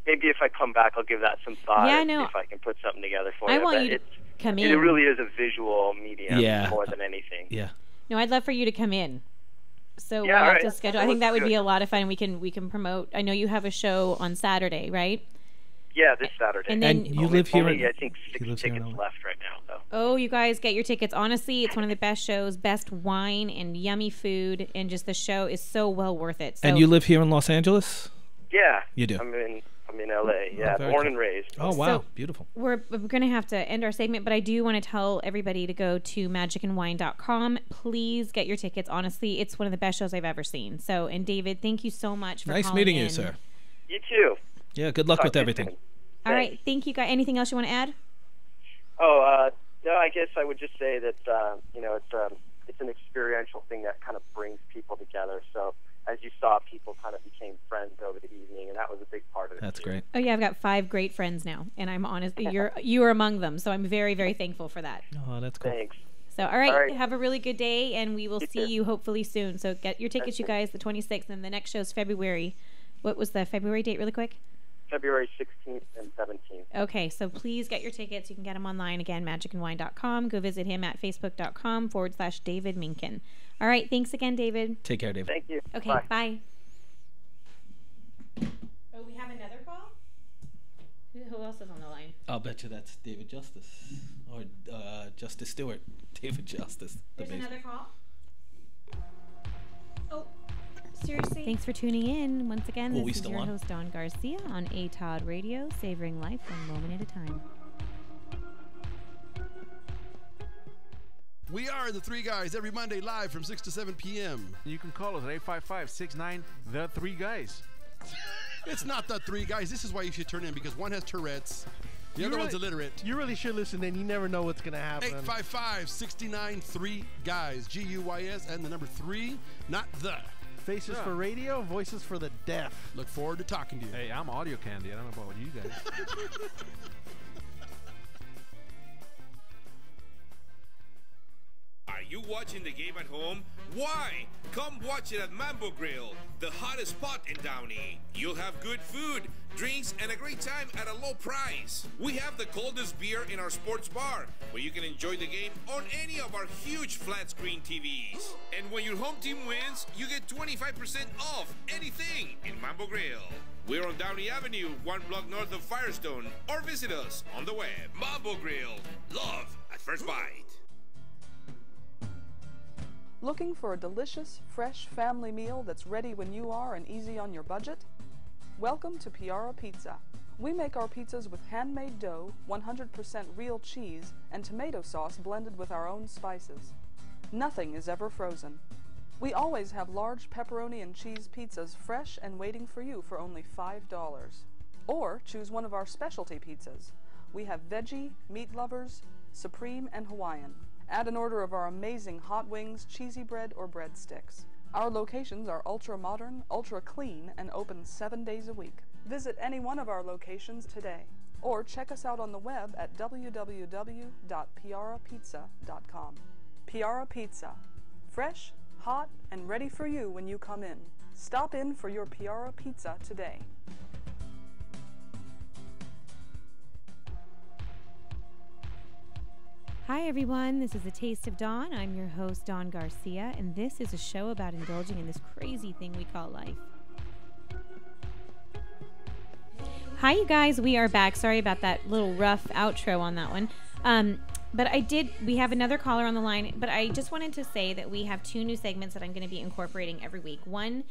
maybe if I come back, I'll give that some thought. Yeah, and see if I can put something together for you. I want you to come in. It really is a visual medium more than anything. Yeah. No, I'd love for you to come in. So we'll have to schedule. I think that would be a lot of fun. We can promote. I know you have a show on Saturday, right? Yeah, this Saturday. And then you live here. I think 6 tickets left right now, though. Oh, you guys get your tickets. Honestly, it's one of the best shows. Best wine and yummy food, and just the show is so well worth it. So, and you live here in Los Angeles? Yeah, you do. I'm in LA. Yeah, born and raised. Oh wow, so beautiful. We're going to have to end our segment, but I do want to tell everybody to go to magicandwine.com. Please get your tickets. Honestly, it's one of the best shows I've ever seen. So, and David, thank you so much for nice meeting you, sir. You too. Yeah, good luck with everything. All right, thank you guys. Anything else you want to add? Oh, no, I guess I would just say that it's an experiential thing that kind of brings people together. So as you saw, people kind of became friends over the evening, and that was a big part of it. That's great. Oh yeah, I've got 5 great friends now, and I'm honest. You are among them, so I'm very, very thankful for that. Oh, that's cool. Thanks. So all right, have a really good day, and we will see you hopefully soon. So get your tickets, you guys, the 26th, and the next show is February. What was the February date, really quick? February 16th and 17th. Okay, so please get your tickets. You can get them online again, magicandwine.com. Go visit him at facebook.com/David Minkin. All right, thanks again, David. Take care, David. Thank you. Okay, bye. Oh, we have another call? Who else is on the line? I'll bet you that's David Justice or Justice Stewart. David Justice. There's another call? Oh. Seriously. Thanks for tuning in. Once again, this is your host, Don Garcia, on ATOD Radio, savoring life one moment at a time. We are the Three Guys every Monday live from 6 to 7 p.m. You can call us at 855-69 The Three Guys. It's not the Three Guys. This is why you should turn in, because one has Tourette's. The other one's illiterate. You really should listen in. You never know what's going to happen. 855-69 3 Guys. G-U-Y-S and the number 3, not the. Faces for radio, voices for the deaf. Look forward to talking to you. Hey, I'm audio candy. I don't know about you guys. Are you watching the game at home? Why? Come watch it at Mambo Grill, the hottest spot in Downey. You'll have good food, drinks, and a great time at a low price. We have the coldest beer in our sports bar, where you can enjoy the game on any of our huge flat screen TVs. And when your home team wins, you get 25% off anything in Mambo Grill. We're on Downey Avenue, 1 block north of Firestone, or visit us on the web. Mambo Grill, love at first bite. Looking for a delicious, fresh family meal that's ready when you are and easy on your budget? Welcome to Piara Pizza. We make our pizzas with handmade dough, 100% real cheese, and tomato sauce blended with our own spices. Nothing is ever frozen. We always have large pepperoni and cheese pizzas fresh and waiting for you for only $5. Or choose one of our specialty pizzas. We have veggie, meat lovers, supreme, and Hawaiian. Add an order of our amazing hot wings, cheesy bread, or breadsticks. Our locations are ultra-modern, ultra-clean, and open 7 days a week. Visit any one of our locations today, or check us out on the web at www.piarapizza.com. Piara Pizza. Fresh, hot, and ready for you when you come in. Stop in for your Piara Pizza today. Hi everyone, this is A Taste of Dawn. I'm your host, Dawn Garcia, and this is a show about indulging in this crazy thing we call life. Hi you guys, we are back. Sorry about that little rough outro on that one. But we have another caller on the line, but I just wanted to say that we have 2 new segments that I'm going to be incorporating every week. One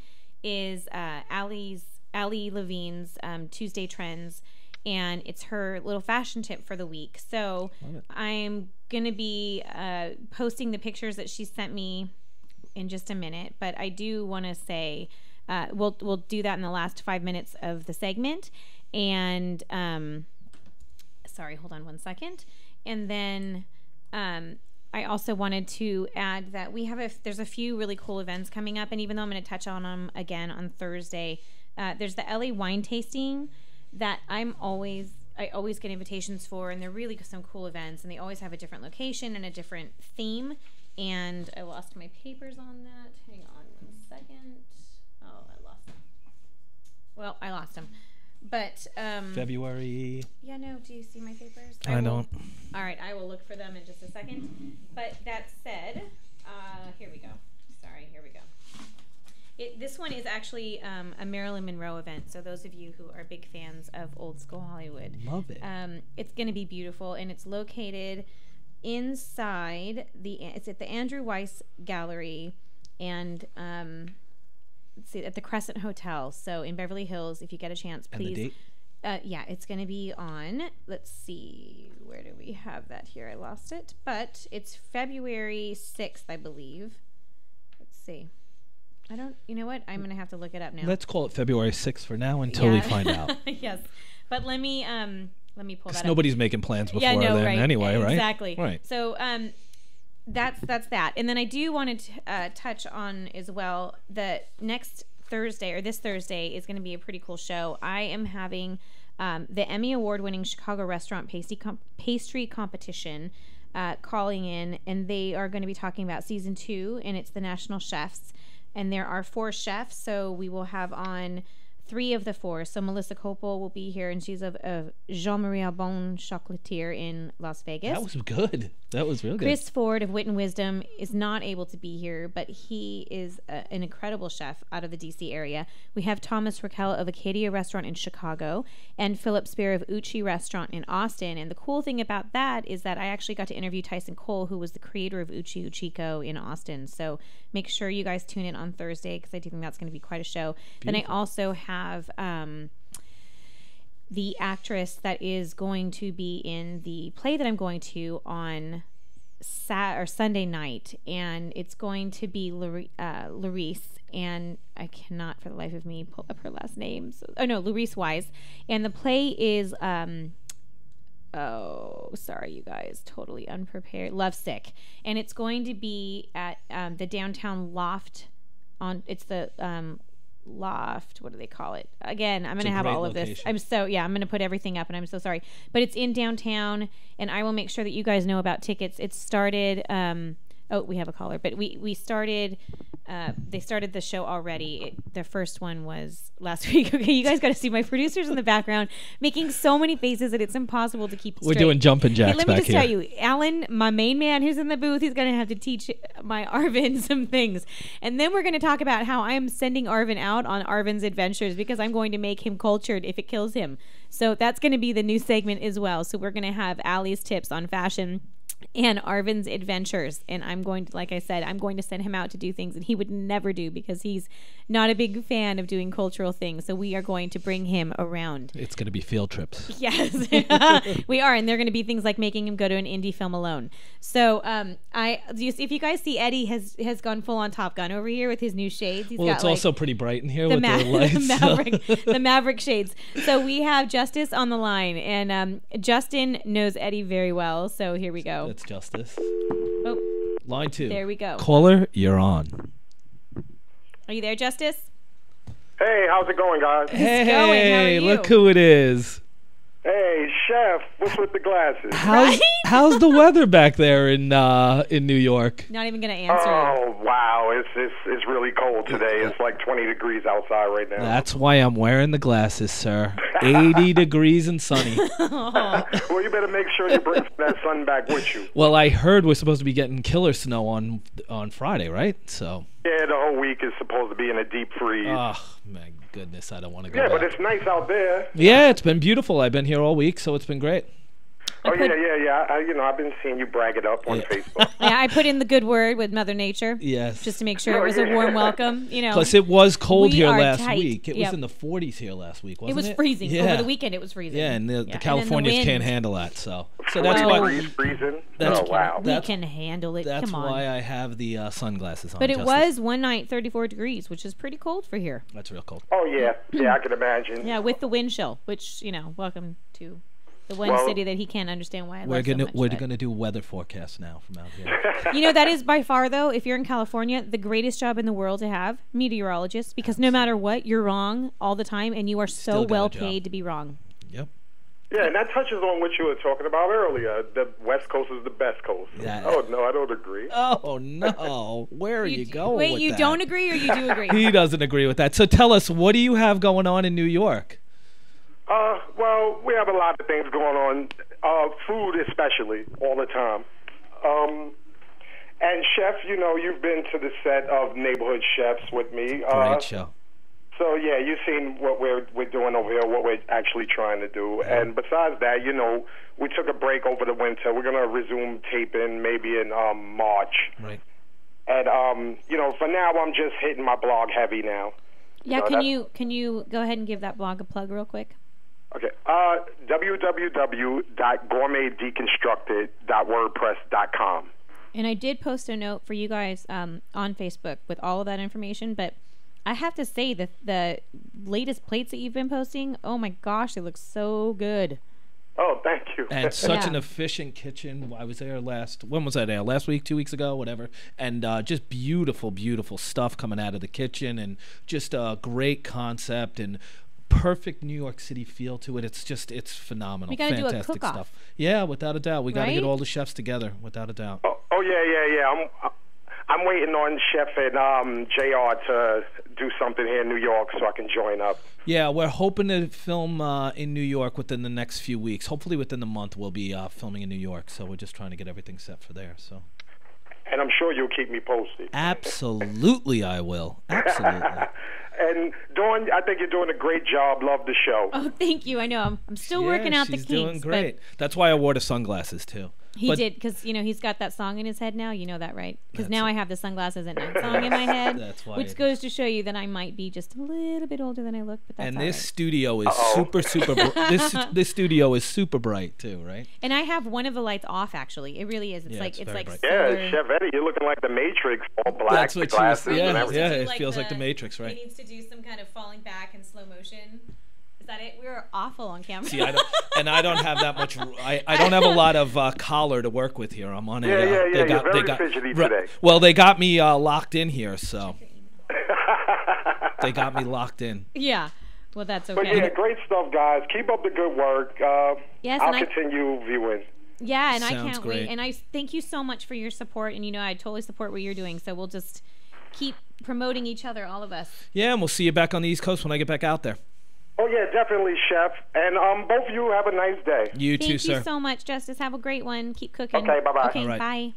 is Allie Levine's Tuesday Trends, and it's her little fashion tip for the week. So I'm going to be posting the pictures that she sent me in just a minute, but I do want to say we'll do that in the last 5 minutes of the segment. And sorry, hold on one second. And then I also wanted to add that there's a few really cool events coming up, and even though I'm going to touch on them again on Thursday, there's the LA wine tasting that I always get invitations for, and they're really some cool events, and they always have a different location and a different theme. And I lost my papers on that. Hang on one second. Oh, I lost them. Well, I lost them. But February. Yeah, no. Do you see my papers? I don't. All right, I will look for them in just a second. But that said, here we go. Sorry, here we go. This one is actually a Marilyn Monroe event. So those of you who are big fans of old school Hollywood, love it. It's going to be beautiful, and it's located inside it's at the Andrew Weiss Gallery, and let's see, at the Crescent Hotel. So in Beverly Hills, if you get a chance, please. And the date? Yeah, it's going to be on, let's see, where do we have that here? I lost it. But it's February 6th, I believe. Let's see. You know what? I'm going to have to look it up now. Let's call it February 6th for now until we find out. Yes. But let me pull that up. Because nobody's making plans before then anyway, right? Exactly. Right. So that's that. And then I do want to touch on as well that this Thursday is going to be a pretty cool show. I am having the Emmy Award-winning Chicago Restaurant Pastry Competition calling in, and they are going to be talking about season 2, and it's the National Chefs. And there are 4 chefs, so we will have on 3 of the 4. So Melissa Copel will be here, and she's a Jean-Marie Albon chocolatier in Las Vegas. That was good. That was real good. Chris Ford of Wit and Wisdom is not able to be here, but he is an incredible chef out of the D.C. area. We have Thomas Raquel of Acadia Restaurant in Chicago, and Philip Spear of Uchi Restaurant in Austin. And the cool thing about that is that I actually got to interview Tyson Cole, who was the creator of Uchi Uchiko in Austin. So make sure you guys tune in on Thursday, because I do think that's going to be quite a show. Beautiful. Then I also have the actress that is going to be in the play that I'm going to on Sunday night, and it's going to be Larice, and I cannot for the life of me pull up her last name. Larice Wise, and the play is sorry you guys, totally unprepared. Lovesick, and it's going to be at the downtown loft. It's the loft, what do they call it again? I'm gonna have all of this. I'm gonna put everything up, and I'm so sorry, but it's in downtown, and I will make sure that you guys know about tickets. It started Oh, we have a caller, but we started. They started the show already. The first one was last week. Okay, you guys got to see my producers in the background making so many faces that it's impossible to keep it We're straight. doing jumping jacks Let back me just here. tell you, Alan, my main man who's in the booth, he's going to have to teach my Arvin some things. And then we're going to talk about how I am sending Arvin out on Arvin's adventures because I'm going to make him cultured if it kills him. So that's going to be the new segment as well. So we're going to have Allie's tips on fashion and Arvin's adventures, and I'm going to, like I said, I'm going to send him out to do things that he would never do because he's not a big fan of doing cultural things. So we are going to bring him around. It's going to be field trips. Yes, we are, and they're going to be things like making him go to an indie film alone. So if you guys see, Eddie has gone full on Top Gun over here with his new shades. He's got, it's also pretty bright in here with the lights. the Maverick shades. So we have Justice on the line, and Justin knows Eddie very well. So here we go. That's Justice. Oh, line 2. There we go. Caller, you're on. Are you there, Justice? Hey, how's it going, guys? Hey, How are you? look who it is. Hey, Chef, what's with the glasses? How's the weather back there in New York? Not even going to answer. Oh, wow, it's really cold today. It's like 20 degrees outside right now. That's why I'm wearing the glasses, sir. 80 degrees and sunny. Well, you better make sure you bring that sun back with you. Well, I heard we're supposed to be getting killer snow on Friday, right? So. Yeah, the whole week is supposed to be in a deep freeze. Oh, my goodness, I don't want to go Yeah, back. but it's nice out there. Yeah, it's been beautiful. I've been here all week, so it's been great. Oh, yeah. I've been seeing you brag it up on Facebook. Yeah, I put in the good word with Mother Nature. Yes. Just to make sure it was a warm welcome. Plus, it was cold here last tight. week. It was in the 40s here last week, wasn't it? It was freezing. Yeah. Over the weekend, it was freezing. Yeah, and the Californians can't handle that. So that's why. Freezing? We can handle it. That's Come on. why I have the sunglasses on. But it was one night 34 degrees, which is pretty cold for here. That's real cold. Oh, yeah. Yeah, I can imagine. Yeah, with the wind chill, which, welcome to the one city that he can't understand why I love so much. We're gonna do weather forecasts now from out here. That is by far, though, if you're in California, the greatest job in the world to have, meteorologist, because no matter what, you're wrong all the time, and you are so well paid to be wrong. Yep. Yeah, and that touches on what you were talking about earlier. The West Coast is the best coast. Yeah. Oh, no, I don't agree. Oh, no. Where are you going Wait, with you that? don't agree or you do agree? He doesn't agree with that. So tell us, what do you have going on in New York? Well, we have a lot of things going on. Food especially, all the time. And Chef, you've been to the set of Neighborhood Chefs with me. Great show. So, yeah, you've seen what we're doing over here, what we're actually trying to do. Yeah. And besides that, we took a break over the winter. We're going to resume taping maybe in March. Right. And, for now, I'm just hitting my blog heavy now. Yeah, can you go ahead and give that blog a plug real quick? Okay. www.gourmetdeconstructed.wordpress.com. And I did post a note for you guys on Facebook with all of that information, but I have to say that the latest plates that you've been posting, oh my gosh, they look so good. Oh, thank you. And such an efficient kitchen. I was there when was I there? Last week, 2 weeks ago, whatever. And just beautiful, beautiful stuff coming out of the kitchen, and just a great concept and perfect New York City feel to it. It's phenomenal. We gotta do a fantastic cook-off. stuff. Yeah, without a doubt. We got to Right? get all the chefs together, without a doubt. Oh yeah. I'm waiting on Chef and JR to do something here in New York so I can join up. Yeah, we're hoping to film in New York within the next few weeks. Hopefully within the month we'll be filming in New York. So we're just trying to get everything set for there. So. And I'm sure you'll keep me posted. Absolutely, I will. Absolutely. And Dawn, I think you're doing a great job. Love the show. Oh, thank you. I know. I'm still working out the kinks. She's doing great. That's why I wore the sunglasses, too. He did, because, he's got that song in his head now. You know that, right? Because now I have the sunglasses at night song in my head. That's why. Which goes to show you that I might be just a little bit older than I look, but that's And all this right. studio is super this studio is super bright, too, right? And I have one of the lights off, actually. It really is. It's like bright. solar. Chef Eddie, you're looking like the Matrix, all black, That's what the glasses and everything. Yeah, it feels like the Matrix, right? He needs to do some kind of falling back in slow motion. Is that it? We were awful on camera. See, I don't have that much. I don't have a lot of collar to work with here. I'm on You're very fidgety today. Well, they got me locked in here, so they got me locked in. Yeah. Well, that's okay. But yeah, great stuff, guys. Keep up the good work. Yes, I'll continue viewing. Yeah, and I Sounds can't great. wait. And I thank you so much for your support. And, I totally support what you're doing. So we'll just keep promoting each other, all of us. Yeah, and we'll see you back on the East Coast when I get back out there. Oh, yeah, definitely, Chef. And both of you have a nice day. You too, Thank sir. you so much, Justice. Have a great one. Keep cooking. Okay, bye-bye. Okay, All right. bye.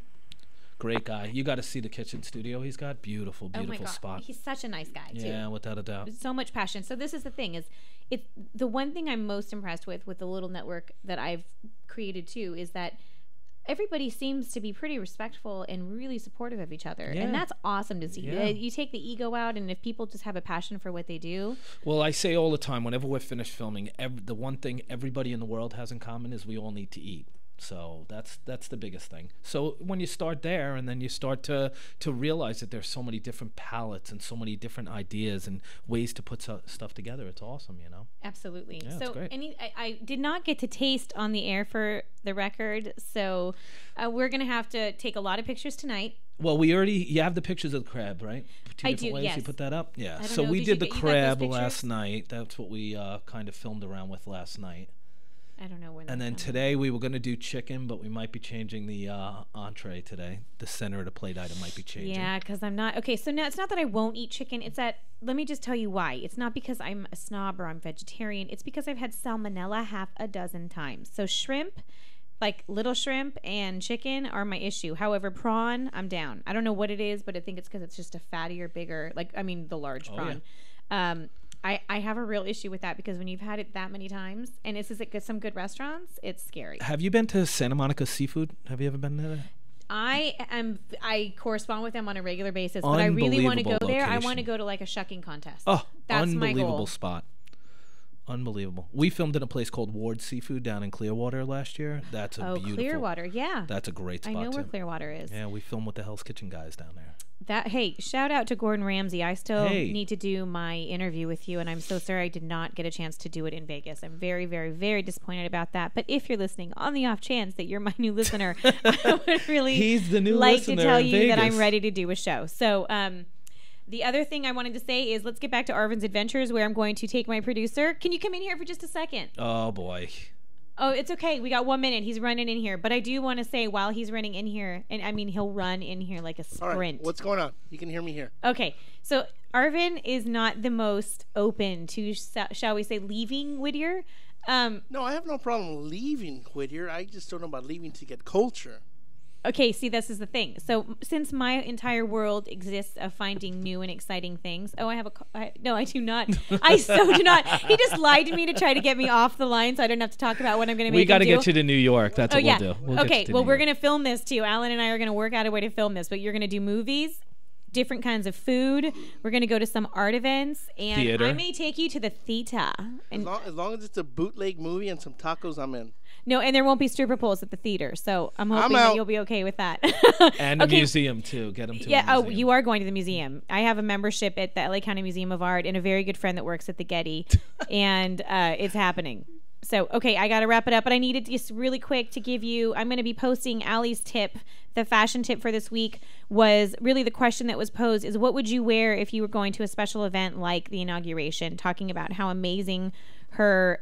Great guy. You got to see the kitchen studio he's got. Beautiful, Oh my beautiful God. spot. He's such a nice guy, too. Yeah, without a doubt. So much passion. So this is the thing is the one thing I'm most impressed with the little network that I've created too is that everybody seems to be pretty respectful and really supportive of each other. Yeah. And that's awesome to see. Yeah. You take the ego out, and if people just have a passion for what they do. Well, I say all the time, whenever we're finished filming, the one thing everybody in the world has in common is we all need to eat. So that's the biggest thing. So when you start there, and then you start to realize that there's so many different palettes and so many different ideas and ways to put stuff together, it's awesome, Absolutely. Yeah, so it's great. I did not get to taste on the air for the record, so we're gonna have to take a lot of pictures tonight. Well, you have the pictures of the crab, right? Two I different do, ways. yes. You put that up? Yeah. I don't So know, we did did you the get- you got those crab pictures? last night. That's what we kind of filmed around with last night. I don't know when. And then today we were going to do chicken, but we might be changing the entree today. The center of the plate item might be changing. Yeah, because I'm not okay. So now it's not that I won't eat chicken. It's that let me just tell you why. It's not because I'm a snob or I'm vegetarian. It's because I've had salmonella half a dozen times. So shrimp, like little shrimp and chicken, are my issue. However, prawn, I'm down. I don't know what it is, but I think it's because it's just a fattier, bigger, the large prawn. Yeah. I have a real issue with that because when you've had it that many times, and it's at some good restaurants, it's scary. Have you been to Santa Monica Seafood? Have you ever been there? I correspond with them on a regular basis, but I really want to go there. I want to go to like a shucking contest. Oh, that's my goal. unbelievable spot. Unbelievable. We filmed in a place called Ward Seafood down in Clearwater last year. That's a beautiful. Clearwater, yeah. That's a great spot. I know too. where Clearwater is. Yeah, we filmed with the Hell's Kitchen guys down there. Hey, shout out to Gordon Ramsay. I still need to do my interview with you, and I'm so sorry I did not get a chance to do it in Vegas. I'm very, very, very disappointed about that. But if you're listening, on the off chance that you're my new listener, I would really He's the new like listener to tell in you that I'm Vegas. ready to do a show. So, the other thing I wanted to say is let's get back to Arvin's Adventures, where I'm going to take my producer. Can you come in here for just a second? Oh, boy. Oh, it's okay. We got 1 minute. He's running in here. But I do want to say while he's running in here, and I mean, he'll run in here like a sprint. All right, what's going on? You can hear me here. Okay. So Arvin is not the most open to, shall we say, leaving Whittier. No, I have no problem leaving Whittier. I just don't know about leaving to get culture. Okay, see, this is the thing. So since my entire world exists of finding new and exciting things. Oh, no, I do not. I so do not. He just lied to me to try to get me off the line so I don't have to talk about what I'm going to make We got to him do. get you to New York. That's what we'll do. Okay, well, we're going to film this too. Alan and I are going to work out a way to film this, but you're going to do movies, different kinds of food. We're going to go to some art events, and Theater. I may take you to the theater. And As long as it's a bootleg movie and some tacos, I'm in. no, and there won't be stripper poles at the theater, so I'm hoping that you'll be okay with that. And the museum, too. Get him to a museum. Oh, you are going to the museum. I have a membership at the LA County Museum of Art and a very good friend that works at the Getty, and it's happening. So, okay, I got to wrap it up, but I needed just really quick to give you, I'm going to be posting Allie's tip. The fashion tip for this week was really the question that was posed is what would you wear if you were going to a special event like the inauguration, talking about how amazing her,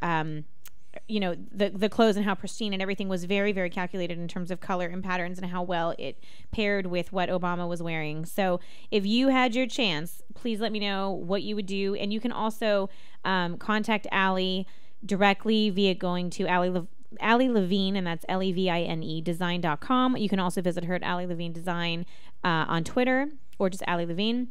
the clothes and how pristine and everything was very, very calculated in terms of color and patterns and how well it paired with what Obama was wearing. So if you had your chance, please let me know what you would do. And you can also contact Allie directly via going to Allie Levine, and that's Levine design.com. You can also visit her at Allie Levine Design on Twitter or just Allie Levine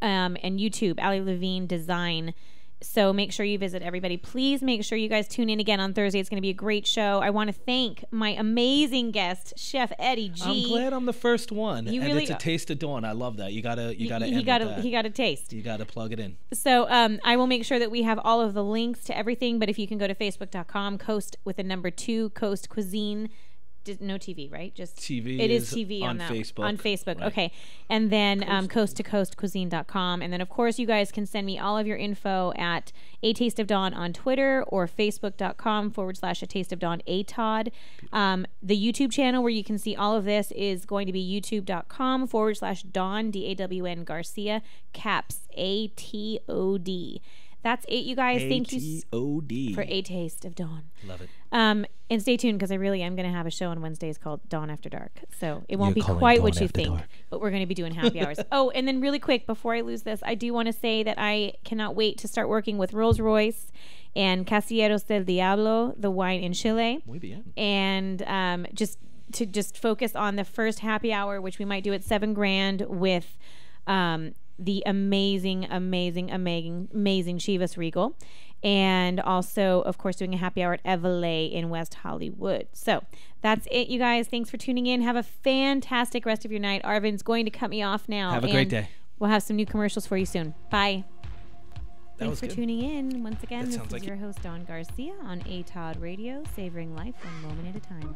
and YouTube, Allie Levine Design. So make sure you visit everybody. Please make sure you guys tune in again on Thursday. It's going to be a great show. I want to thank my amazing guest, Chef Eddie G. I'm glad I'm the first one. You and really it's a taste of dawn. I love that. You gotta he end got with that. he got a taste. You gotta plug it in. So I will make sure that we have all of the links to everything. But if you can go to facebook.com, Coast with a number 2, Coast Cuisine. No TV, right? Just TV. It is TV on that Facebook. On Facebook, Right. okay. And then coast to coastcuisine.com. And then of course you guys can send me all of your info at A Taste of Dawn on Twitter or facebook.com/A Taste of Dawn ATOD. The YouTube channel where you can see all of this is going to be youtube.com/Dawn DAWN Garcia caps ATOD. That's it, you guys. Thank you A-T-O-D. for A Taste of Dawn. Love it. And stay tuned because I really am going to have a show on Wednesdays called Dawn After Dark. So it won't be quite what you think, but we're going to be doing happy hours. Oh, and then really quick, before I lose this, I do want to say that I cannot wait to start working with Rolls Royce and Caballeros del Diablo, the wine in Chile. Muy bien. And just focus on the first happy hour, which we might do at $7,000 with the amazing Chivas Regal. And also, of course, doing a happy hour at Evelay in West Hollywood. So that's it, you guys. Thanks for tuning in. Have a fantastic rest of your night. Arvin's going to cut me off now. Have a great day. We'll have some new commercials for you soon. Bye. Thanks for good. tuning in. Once again, That this sounds is like your host, Dawn Garcia, on ATOD Radio, savoring life one moment at a time.